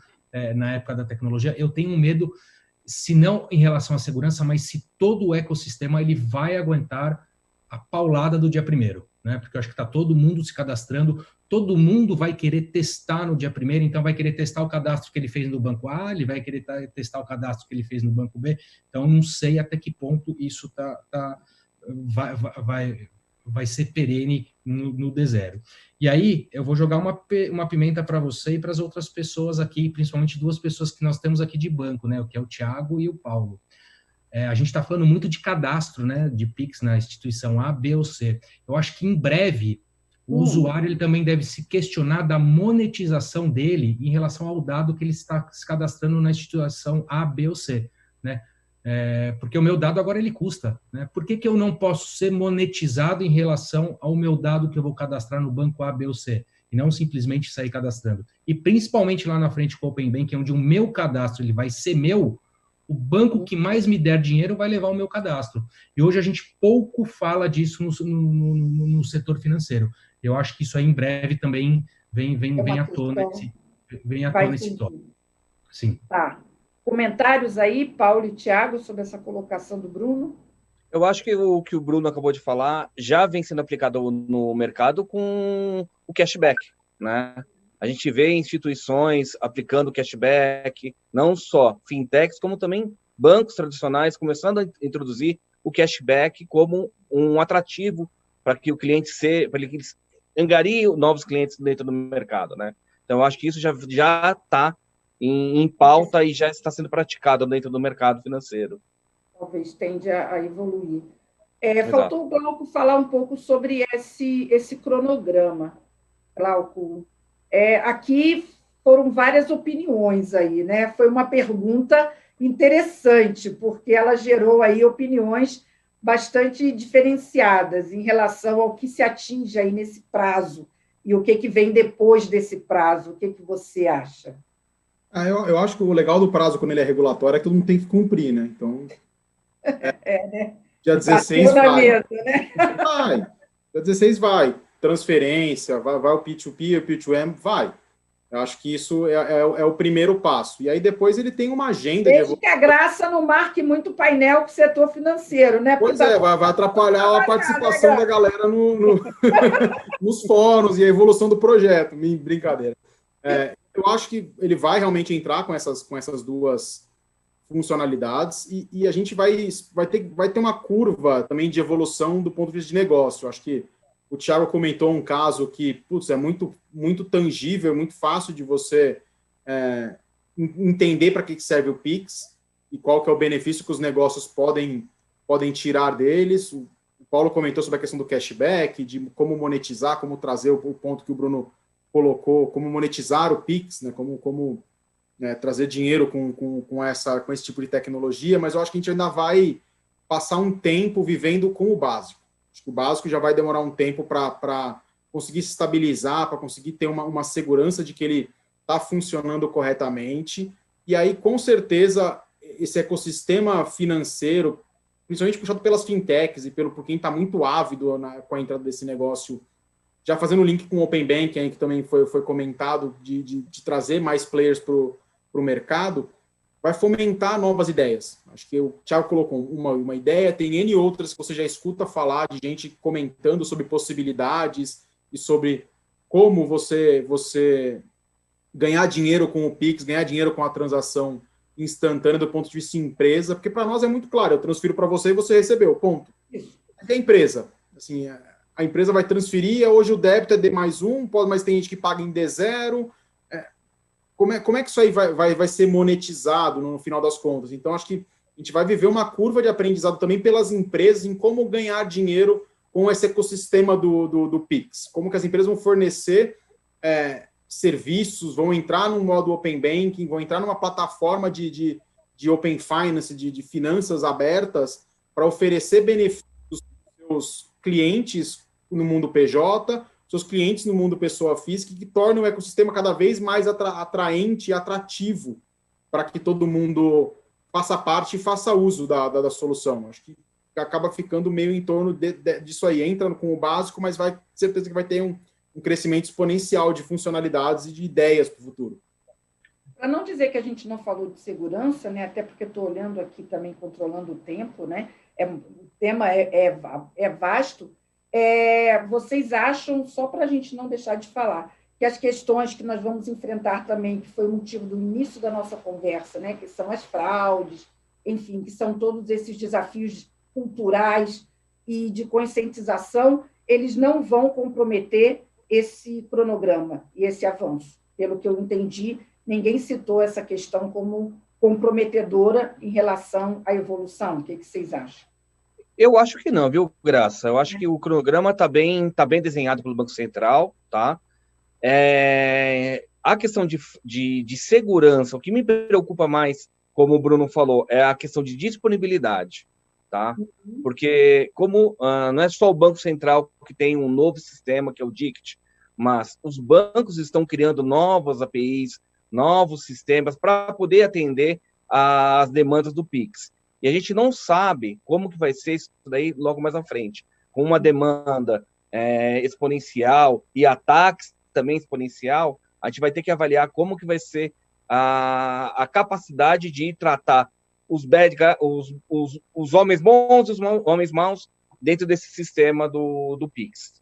Speaker 2: na época da tecnologia, eu tenho medo, se não em relação à segurança, mas se todo o ecossistema ele vai aguentar a paulada do dia 1º, né? Porque eu acho que está todo mundo se cadastrando, todo mundo vai querer testar no dia 1º, então vai querer testar o cadastro que ele fez no banco A, ele vai querer testar o cadastro que ele fez no banco B, então não sei até que ponto isso vai ser perene no D0. E aí, eu vou jogar uma pimenta para você e para as outras pessoas aqui, principalmente duas pessoas que nós temos aqui de banco, né, que é o Thiago e o Paulo. A gente está falando muito de cadastro, né, de Pix na instituição A, B ou C. Eu acho que em breve o usuário ele também deve se questionar da monetização dele em relação ao dado que ele está se cadastrando na instituição A, B ou C, né? Porque o meu dado agora ele custa, né? Por que eu não posso ser monetizado em relação ao meu dado que eu vou cadastrar no banco A, B ou C? E não simplesmente sair cadastrando. E principalmente lá na frente com o Open Bank, onde o meu cadastro ele vai ser meu, o banco que mais me der dinheiro vai levar o meu cadastro. E hoje a gente pouco fala disso no setor financeiro. Eu acho que isso aí em breve também vem à tona esse tópico. Sim.
Speaker 1: Tá. Comentários aí, Paulo e Thiago, sobre essa colocação do Bruno?
Speaker 4: Eu acho que o que o Bruno acabou de falar já vem sendo aplicado no mercado com o cashback, né? A gente vê instituições aplicando cashback, não só fintechs, como também bancos tradicionais começando a introduzir o cashback como um atrativo para que o cliente para que eles angariem novos clientes dentro do mercado, né? Então, eu acho que isso já está em pauta e já está sendo praticado dentro do mercado financeiro.
Speaker 1: Talvez tende a evoluir. Faltou o Glauco falar um pouco sobre esse cronograma. Glauco, aqui foram várias opiniões aí, né? Foi uma pergunta interessante, porque ela gerou aí opiniões bastante diferenciadas em relação ao que se atinge aí nesse prazo e o que vem depois desse prazo. O que você acha?
Speaker 3: Eu acho que o legal do prazo, quando ele é regulatório, é que todo mundo tem que cumprir, né? Então,
Speaker 1: né?
Speaker 3: Dia 16 vai.
Speaker 1: Mesa, né?
Speaker 3: Vai. Dia 16 vai. Transferência, vai o P2P, o P2M, vai. Eu acho que isso é o primeiro passo. E aí depois ele tem uma agenda
Speaker 1: Desde que a Graça não marque muito painel com o setor financeiro, né?
Speaker 3: Pois vai atrapalhar a participação da galera nos fóruns e a evolução do projeto. Brincadeira. Eu acho que ele vai realmente entrar com essas duas funcionalidades e a gente vai ter uma curva também de evolução do ponto de vista de negócio. Eu acho que o Thiago comentou um caso que, é muito, muito tangível, muito fácil de você entender para que serve o Pix e qual que é o benefício que os negócios podem tirar deles. O Paulo comentou sobre a questão do cashback, de como monetizar, como trazer o ponto que o Bruno colocou, como monetizar o Pix, né, como trazer dinheiro com esse tipo de tecnologia, mas eu acho que a gente ainda vai passar um tempo vivendo com o básico. Acho que o básico já vai demorar um tempo para conseguir se estabilizar, para conseguir ter uma segurança de que ele está funcionando corretamente. E aí, com certeza, esse ecossistema financeiro, principalmente puxado pelas fintechs e por quem está muito ávido com a entrada desse negócio, já fazendo link com o Open Banking, que também foi comentado, de trazer mais players para o mercado, vai fomentar novas ideias. Acho que o Thiago colocou uma ideia, tem N outras que você já escuta falar de gente comentando sobre possibilidades e sobre como você ganhar dinheiro com o Pix, ganhar dinheiro com a transação instantânea do ponto de vista de empresa, porque para nós é muito claro, eu transfiro para você e você recebeu, ponto. E a empresa? Assim, a empresa vai transferir, hoje o débito é D+1, mas tem gente que paga em D0, como é que isso aí vai ser monetizado no final das contas? Então, acho que a gente vai viver uma curva de aprendizado também pelas empresas em como ganhar dinheiro com esse ecossistema do Pix. Como que as empresas vão fornecer serviços, vão entrar no modo Open Banking, vão entrar numa plataforma de Open Finance, de finanças abertas, para oferecer benefícios para os seus clientes no mundo PJ, seus clientes no mundo pessoa física, que tornam o ecossistema cada vez mais atraente e atrativo para que todo mundo faça parte e faça uso da solução. Acho que acaba ficando meio em torno disso aí. Entra com o básico, mas certeza que vai ter um crescimento exponencial de funcionalidades e de ideias para o futuro.
Speaker 1: Para não dizer que a gente não falou de segurança, né, até porque estou olhando aqui também, controlando o tempo, né, o tema é vasto, vocês acham, só para a gente não deixar de falar, que as questões que nós vamos enfrentar também, que foi o motivo do início da nossa conversa, né, que são as fraudes, enfim, que são todos esses desafios culturais e de conscientização, eles não vão comprometer esse cronograma e esse avanço. Pelo que eu entendi, ninguém citou essa questão como comprometedora em relação à evolução. O que vocês acham?
Speaker 4: Eu acho que não, viu, Graça? Eu acho que o cronograma está bem desenhado pelo Banco Central, tá? A questão de segurança, o que me preocupa mais, como o Bruno falou, é a questão de disponibilidade, tá? Porque como não é só o Banco Central que tem um novo sistema, que é o DICT, mas os bancos estão criando novas APIs, novos sistemas para poder atender às demandas do Pix. E a gente não sabe como que vai ser isso daí logo mais à frente. Com uma demanda exponencial e ataques também exponencial, a gente vai ter que avaliar como que vai ser a capacidade de tratar os homens bons e os homens maus dentro desse sistema do Pix.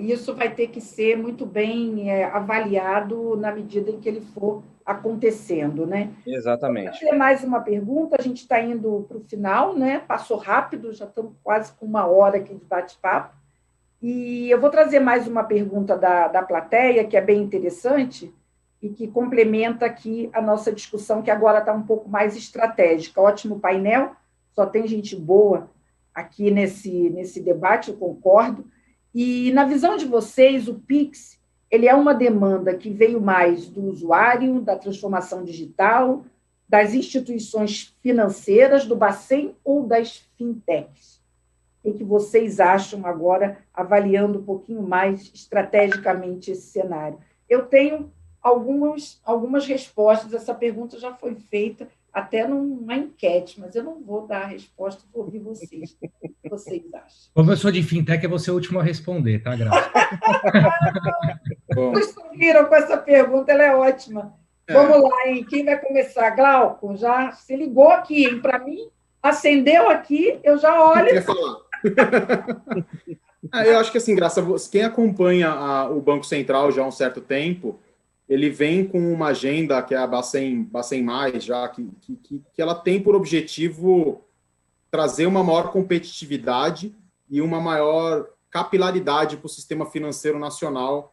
Speaker 1: Isso vai ter que ser muito bem avaliado na medida em que ele for acontecendo, né?
Speaker 4: Exatamente.
Speaker 1: Vou fazer mais uma pergunta, a gente está indo para o final, né? Passou rápido, já estamos quase com 1 hora aqui de bate-papo. E eu vou trazer mais uma pergunta da plateia, que é bem interessante, e que complementa aqui a nossa discussão, que agora está um pouco mais estratégica. Ótimo painel, só tem gente boa aqui nesse debate, eu concordo. E, na visão de vocês, o Pix ele é uma demanda que veio mais do usuário, da transformação digital, das instituições financeiras, do Bacen ou das fintechs? O que vocês acham agora, avaliando um pouquinho mais estrategicamente esse cenário? Eu tenho algumas respostas, essa pergunta já foi feita até numa enquete, mas eu não vou dar a resposta, vou ouvir vocês. O que vocês acham?
Speaker 2: Como eu sou de fintech, eu vou ser o último a responder, tá, Graça?
Speaker 1: Vocês viram com essa pergunta, ela é ótima. Vamos lá, hein? Quem vai começar? Glauco, já se ligou aqui, hein? Para mim, acendeu aqui, eu já olho.
Speaker 3: Eu ia falar. Eu acho que, assim, Graça, quem acompanha o Banco Central já há um certo tempo, ele vem com uma agenda que é a Bacen Mais, já, que ela tem por objetivo trazer uma maior competitividade e uma maior capilaridade para o sistema financeiro nacional,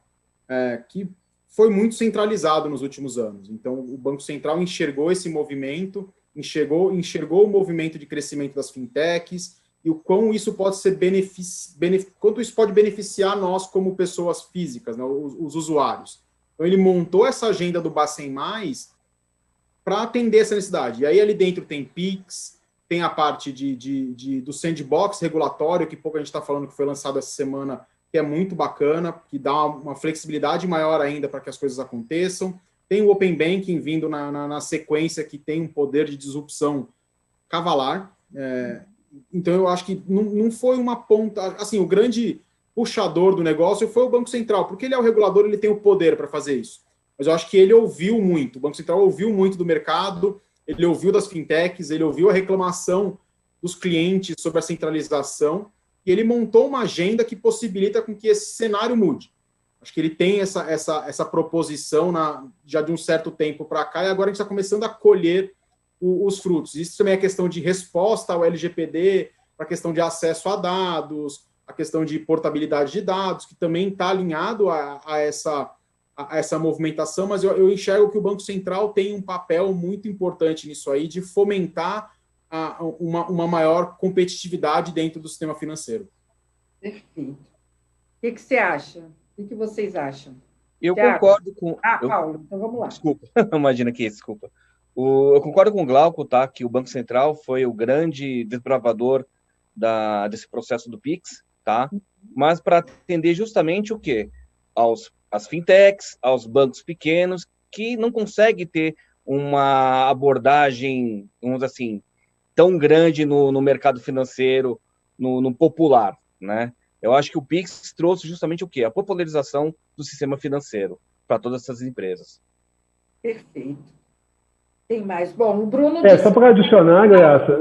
Speaker 3: que foi muito centralizado nos últimos anos. Então, o Banco Central enxergou esse movimento, enxergou o movimento de crescimento das fintechs e o quão isso pode ser quanto isso pode beneficiar nós como pessoas físicas, né, os usuários. Então, ele montou essa agenda do Bacen Mais para atender essa necessidade. E aí, ali dentro tem Pix, tem a parte do sandbox regulatório, que pouco a gente está falando, que foi lançado essa semana, que é muito bacana, que dá uma flexibilidade maior ainda para que as coisas aconteçam. Tem o Open Banking vindo na sequência, que tem um poder de disrupção cavalar. Então, eu acho que não foi uma ponta... Assim, o grande puxador do negócio foi o Banco Central, porque ele é o regulador, ele tem o poder para fazer isso. Mas eu acho que ele ouviu muito, o Banco Central ouviu muito do mercado, ele ouviu das fintechs, ele ouviu a reclamação dos clientes sobre a centralização, e ele montou uma agenda que possibilita com que esse cenário mude. Acho que ele tem essa proposição já de um certo tempo para cá, e agora a gente está começando a colher os frutos. Isso também é questão de resposta ao LGPD, a questão de acesso a dados, a questão de portabilidade de dados, que também está alinhado a essa movimentação, mas eu enxergo que o Banco Central tem um papel muito importante nisso aí, de fomentar uma maior competitividade dentro do sistema financeiro.
Speaker 1: Perfeito. O que você acha? O que vocês acham?
Speaker 4: Eu
Speaker 1: Thiago?
Speaker 4: Concordo com...
Speaker 1: Paulo, então vamos lá.
Speaker 4: Desculpa, imagina que desculpa. Eu concordo com o Glauco, tá, que o Banco Central foi o grande desbravador desse processo do Pix, tá? Mas para atender justamente o quê? As fintechs, aos bancos pequenos, que não conseguem ter uma abordagem, vamos dizer assim, tão grande no mercado financeiro, no popular, né? Eu acho que o Pix trouxe justamente o quê? A popularização do sistema financeiro para todas essas empresas.
Speaker 1: Perfeito. Tem mais? Bom, o Bruno...
Speaker 5: Só para adicionar, Graça...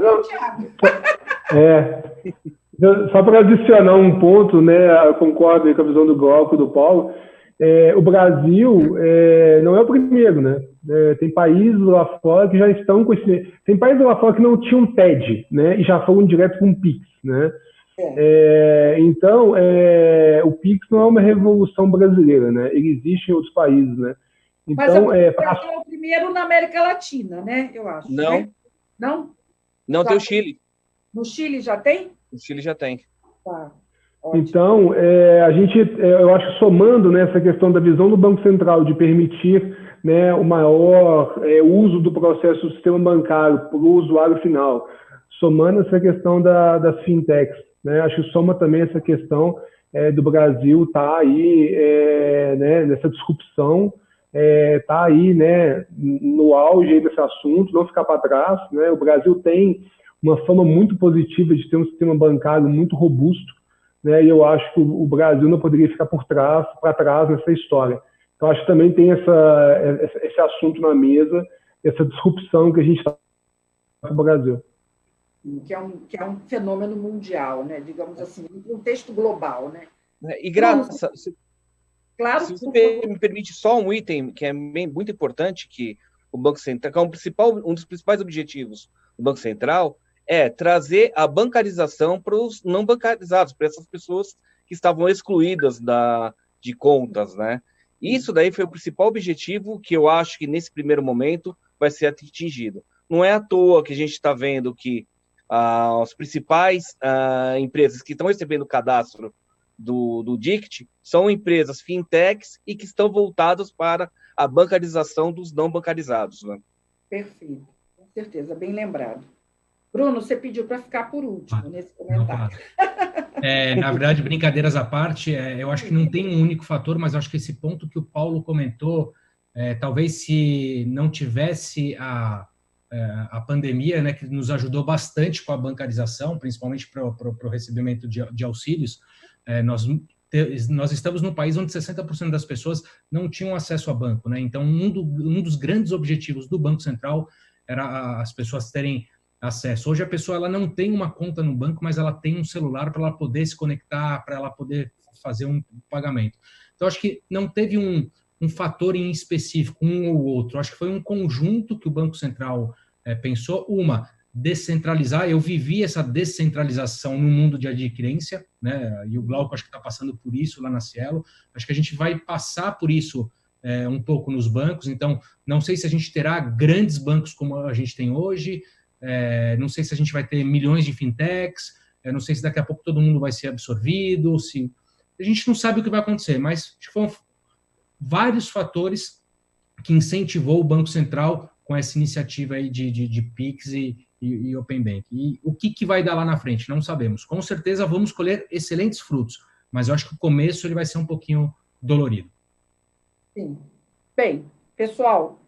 Speaker 5: Só para adicionar um ponto, né, eu concordo com a visão do Glauco e do Paulo, o Brasil não é o primeiro, né? Tem países lá fora que já estão com esse... Tem países lá fora que não tinham TED, né, e já foram direto com o Pix, né? Então, o Pix não é uma revolução brasileira, né? Ele existe em outros países, né? Então,
Speaker 1: mas é o primeiro na América Latina, né? Eu acho.
Speaker 4: Não.
Speaker 1: Né? Não?
Speaker 4: Não, tem o Chile.
Speaker 1: No Chile já tem?
Speaker 4: No Chile já tem.
Speaker 1: Tá.
Speaker 5: Então, eu acho, somando nessa questão da visão do Banco Central de permitir, né, o maior uso do processo do sistema bancário para o usuário final, somando essa questão das fintechs, né, acho que soma também essa questão do Brasil estar aí né, nessa disrupção, tá aí, né, no auge desse assunto, não ficar para trás, né? O Brasil tem uma fama muito positiva de ter um sistema bancário muito robusto, né? E eu acho que o Brasil não poderia ficar para trás nessa história. Então, acho que também tem esse assunto na mesa, essa disrupção que a gente está no Brasil.
Speaker 1: Que é um fenômeno mundial, né? Digamos assim, um contexto global, né?
Speaker 4: E Graça...
Speaker 1: Claro,
Speaker 4: se você me permite só um item que é muito importante, que o Banco Central, que é um dos principais objetivos do Banco Central, é trazer a bancarização para os não bancarizados, para essas pessoas que estavam excluídas de contas, né? Isso daí foi o principal objetivo que eu acho que nesse primeiro momento vai ser atingido. Não é à toa que a gente está vendo que as principais empresas que estão recebendo o cadastro do DICT são empresas fintechs e que estão voltadas para a bancarização dos não bancarizados. Né?
Speaker 1: Perfeito, com certeza, bem lembrado. Bruno, você pediu para ficar por último nesse comentário.
Speaker 2: Na verdade, brincadeiras à parte, eu acho que não tem um único fator, mas eu acho que esse ponto que o Paulo comentou, talvez se não tivesse a pandemia, né, que nos ajudou bastante com a bancarização, principalmente para o recebimento de auxílios, nós estamos num país onde 60% das pessoas não tinham acesso a banco, né? Então, um dos grandes objetivos do Banco Central era as pessoas terem acesso. Hoje a pessoa ela não tem uma conta no banco, mas ela tem um celular para ela poder se conectar, para ela poder fazer um pagamento. Então, acho que não teve um fator em específico, um ou outro. Acho que foi um conjunto que o Banco Central pensou. Descentralizar. Eu vivi essa descentralização no mundo de adquirência, né? E o Glauco acho que está passando por isso lá na Cielo. Acho que a gente vai passar por isso um pouco nos bancos. Então, não sei se a gente terá grandes bancos como a gente tem hoje, não sei se a gente vai ter milhões de fintechs, não sei se daqui a pouco todo mundo vai ser absorvido, se a gente não sabe o que vai acontecer, mas acho que foram vários fatores que incentivou o Banco Central com essa iniciativa aí de Pix e Open Bank. E o que vai dar lá na frente? Não sabemos. Com certeza vamos colher excelentes frutos, mas eu acho que o começo ele vai ser um pouquinho dolorido.
Speaker 1: Sim. Bem, pessoal,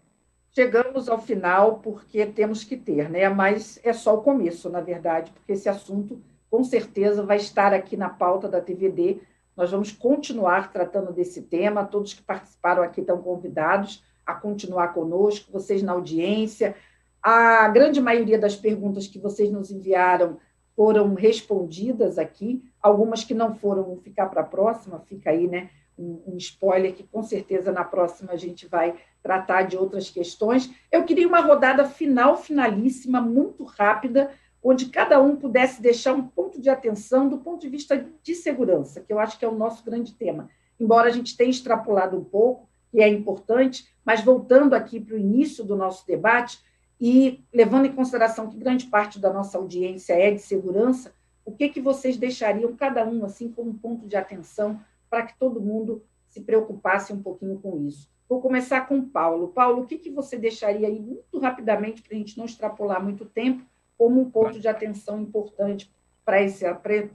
Speaker 1: chegamos ao final porque temos que ter, né? Mas é só o começo, na verdade, porque esse assunto, com certeza, vai estar aqui na pauta da TVD. Nós vamos continuar tratando desse tema. Todos que participaram aqui estão convidados a continuar conosco, vocês na audiência. A grande maioria das perguntas que vocês nos enviaram foram respondidas aqui, algumas que não foram vão ficar para a próxima, fica aí, né, um spoiler que com certeza na próxima a gente vai tratar de outras questões. Eu queria uma rodada finalíssima, muito rápida, onde cada um pudesse deixar um ponto de atenção do ponto de vista de segurança, que eu acho que é o nosso grande tema. Embora a gente tenha extrapolado um pouco, que é importante, mas voltando aqui para o início do nosso debate, e levando em consideração que grande parte da nossa audiência é de segurança, o que vocês deixariam, cada um, assim, como ponto de atenção, para que todo mundo se preocupasse um pouquinho com isso? Vou começar com o Paulo. Paulo, o que você deixaria aí, muito rapidamente, para a gente não extrapolar muito tempo, como um ponto de atenção importante para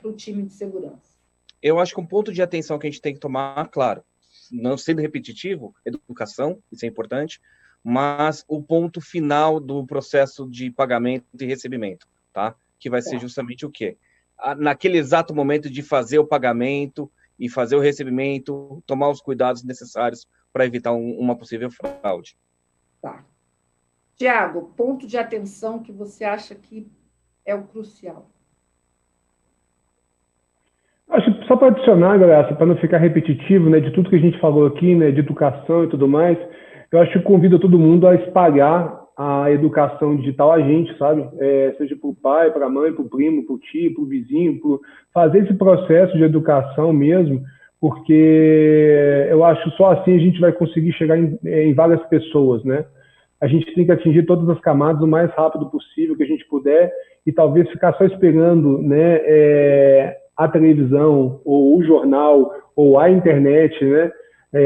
Speaker 1: o time de segurança?
Speaker 4: Eu acho que um ponto de atenção que a gente tem que tomar, claro, não sendo repetitivo, educação, isso é importante, mas o ponto final do processo de pagamento e recebimento, tá? Que vai ser justamente o quê? Naquele exato momento de fazer o pagamento e fazer o recebimento, tomar os cuidados necessários para evitar uma possível fraude.
Speaker 1: Tá. Tiago, ponto de atenção que você acha que é o crucial?
Speaker 5: Acho que só para adicionar, Graça, para não ficar repetitivo, né, de tudo que a gente falou aqui, né, de educação e tudo mais, eu acho que convido todo mundo a espalhar a educação digital a gente, sabe? Seja para o pai, para a mãe, para o primo, para o tio, para o vizinho, fazer esse processo de educação mesmo, porque eu acho que só assim a gente vai conseguir chegar em várias pessoas, né? A gente tem que atingir todas as camadas o mais rápido possível que a gente puder e talvez ficar só esperando, né, a televisão, ou o jornal, ou a internet, né?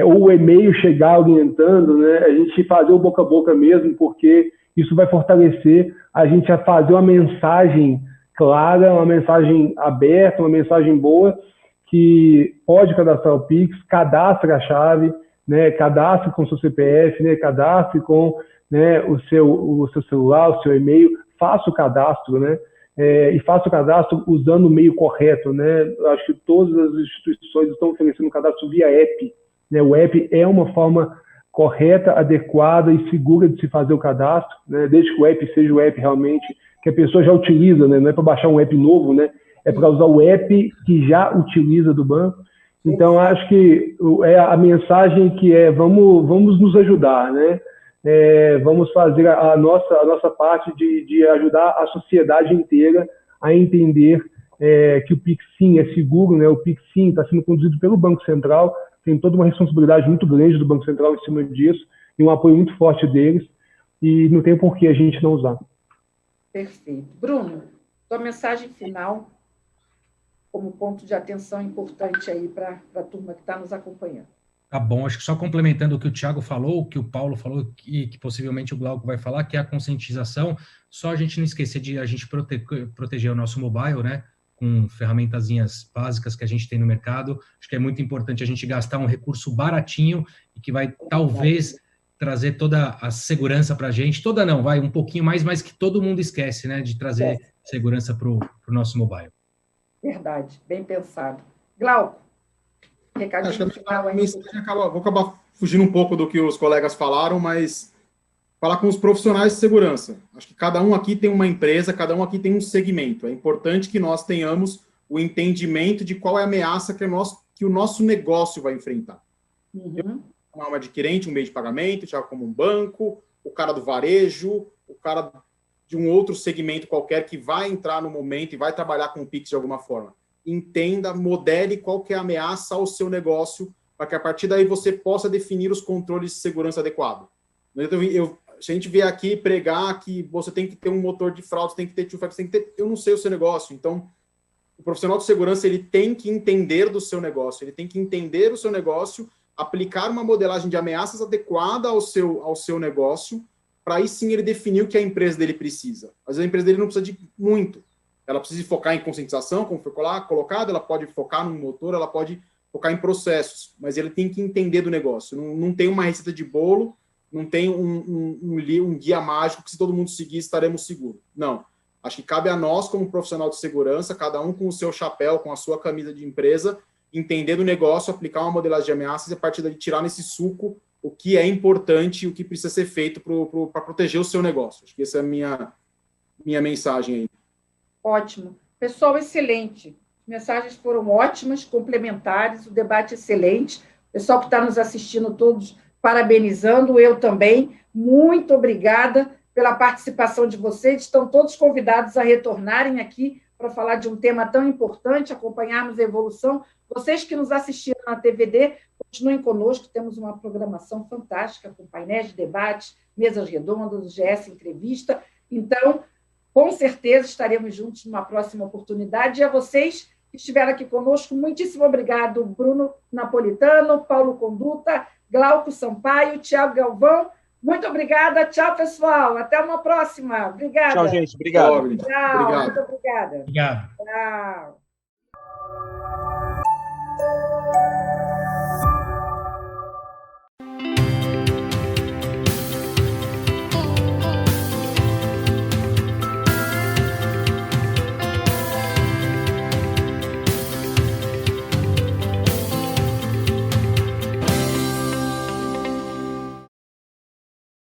Speaker 5: Ou o e-mail chegar orientando, né? A gente fazer o boca a boca mesmo, porque isso vai fortalecer a gente a fazer uma mensagem clara, uma mensagem aberta, uma mensagem boa, que pode cadastrar o Pix, cadastre a chave, né? Cadastre com o seu CPF, né? Cadastre com, né, o seu celular, o seu e-mail, faça o cadastro, né? E faça o cadastro usando o meio correto, né? Eu acho que todas as instituições estão oferecendo o cadastro via app, né? O app é uma forma correta, adequada e segura de se fazer o cadastro, né? Desde que o app seja o app realmente que a pessoa já utiliza, né? Não é para baixar um app novo, né? É para usar o app que já utiliza do banco. Então, acho que a mensagem que vamos nos ajudar, né? Vamos fazer a nossa parte de ajudar a sociedade inteira a entender que o Pix sim é seguro, né? O Pix sim está sendo conduzido pelo Banco Central, tem toda uma responsabilidade muito grande do Banco Central em cima disso, e um apoio muito forte deles, e não tem por que a gente não usar.
Speaker 1: Perfeito. Bruno, sua mensagem final como ponto de atenção importante aí para a turma que está nos acompanhando.
Speaker 2: Tá bom, acho que só complementando o que o Thiago falou, o que o Paulo falou e que possivelmente o Glauco vai falar, que é a conscientização, só a gente não esquecer de a gente proteger o nosso mobile, né, com ferramentazinhas básicas que a gente tem no mercado. Acho que é muito importante a gente gastar um recurso baratinho e que vai talvez trazer toda a segurança para a gente, toda não, vai um pouquinho mais, mas que todo mundo esquece, né, de trazer segurança para o nosso mobile.
Speaker 1: Verdade, bem pensado. Glauco, recadinho final aí.
Speaker 3: Vou acabar fugindo um pouco do que os colegas falaram, mas falar com os profissionais de segurança. Acho que cada um aqui tem uma empresa, cada um aqui tem um segmento. É importante que nós tenhamos o entendimento de qual é a ameaça que o nosso negócio vai enfrentar.
Speaker 1: Uhum.
Speaker 3: Um adquirente, um meio de pagamento, já como um banco, o cara do varejo, o cara de um outro segmento qualquer que vai entrar no momento e vai trabalhar com o Pix de alguma forma. Entenda, modele qual que é a ameaça ao seu negócio, para que a partir daí você possa definir os controles de segurança adequados. Se a gente vier aqui pregar que você tem que ter um motor de fraude, você tem que ter two-factor, você tem que ter... Eu não sei o seu negócio, então o profissional de segurança ele tem que entender do seu negócio, ele tem que entender o seu negócio, aplicar uma modelagem de ameaças adequada ao seu negócio, para aí sim ele definir o que a empresa dele precisa. Às vezes a empresa dele não precisa de muito. Ela precisa focar em conscientização, como foi colocado, ela pode focar no motor, ela pode focar em processos, mas ele tem que entender do negócio. Não tem uma receita de bolo, não tem um guia mágico que se todo mundo seguir estaremos seguros. Não. Acho que cabe a nós, como profissional de segurança, cada um com o seu chapéu, com a sua camisa de empresa, entender do negócio, aplicar uma modelagem de ameaças e a partir daí tirar nesse suco o que é importante e o que precisa ser feito para proteger o seu negócio. Acho que essa é a minha mensagem aí.
Speaker 1: Ótimo. Pessoal, excelente. As mensagens foram ótimas, complementares, o debate excelente. O pessoal que está nos assistindo, todos parabenizando, eu também. Muito obrigada pela participação de vocês. Estão todos convidados a retornarem aqui para falar de um tema tão importante, acompanharmos a evolução. Vocês que nos assistiram na TVD, continuem conosco, temos uma programação fantástica, com painéis de debate, mesas redondas, o GS Entrevista. Então, com certeza estaremos juntos numa próxima oportunidade. E a vocês que estiveram aqui conosco, muitíssimo obrigado, Bruno Napolitano, Paulo Conduta, Glauco Sampaio, Thiago Galvão. Muito obrigada. Tchau, pessoal. Até uma próxima. Obrigada.
Speaker 4: Tchau, gente. Obrigado.
Speaker 1: Tchau. Muito obrigada.
Speaker 2: Obrigado.
Speaker 1: Tchau.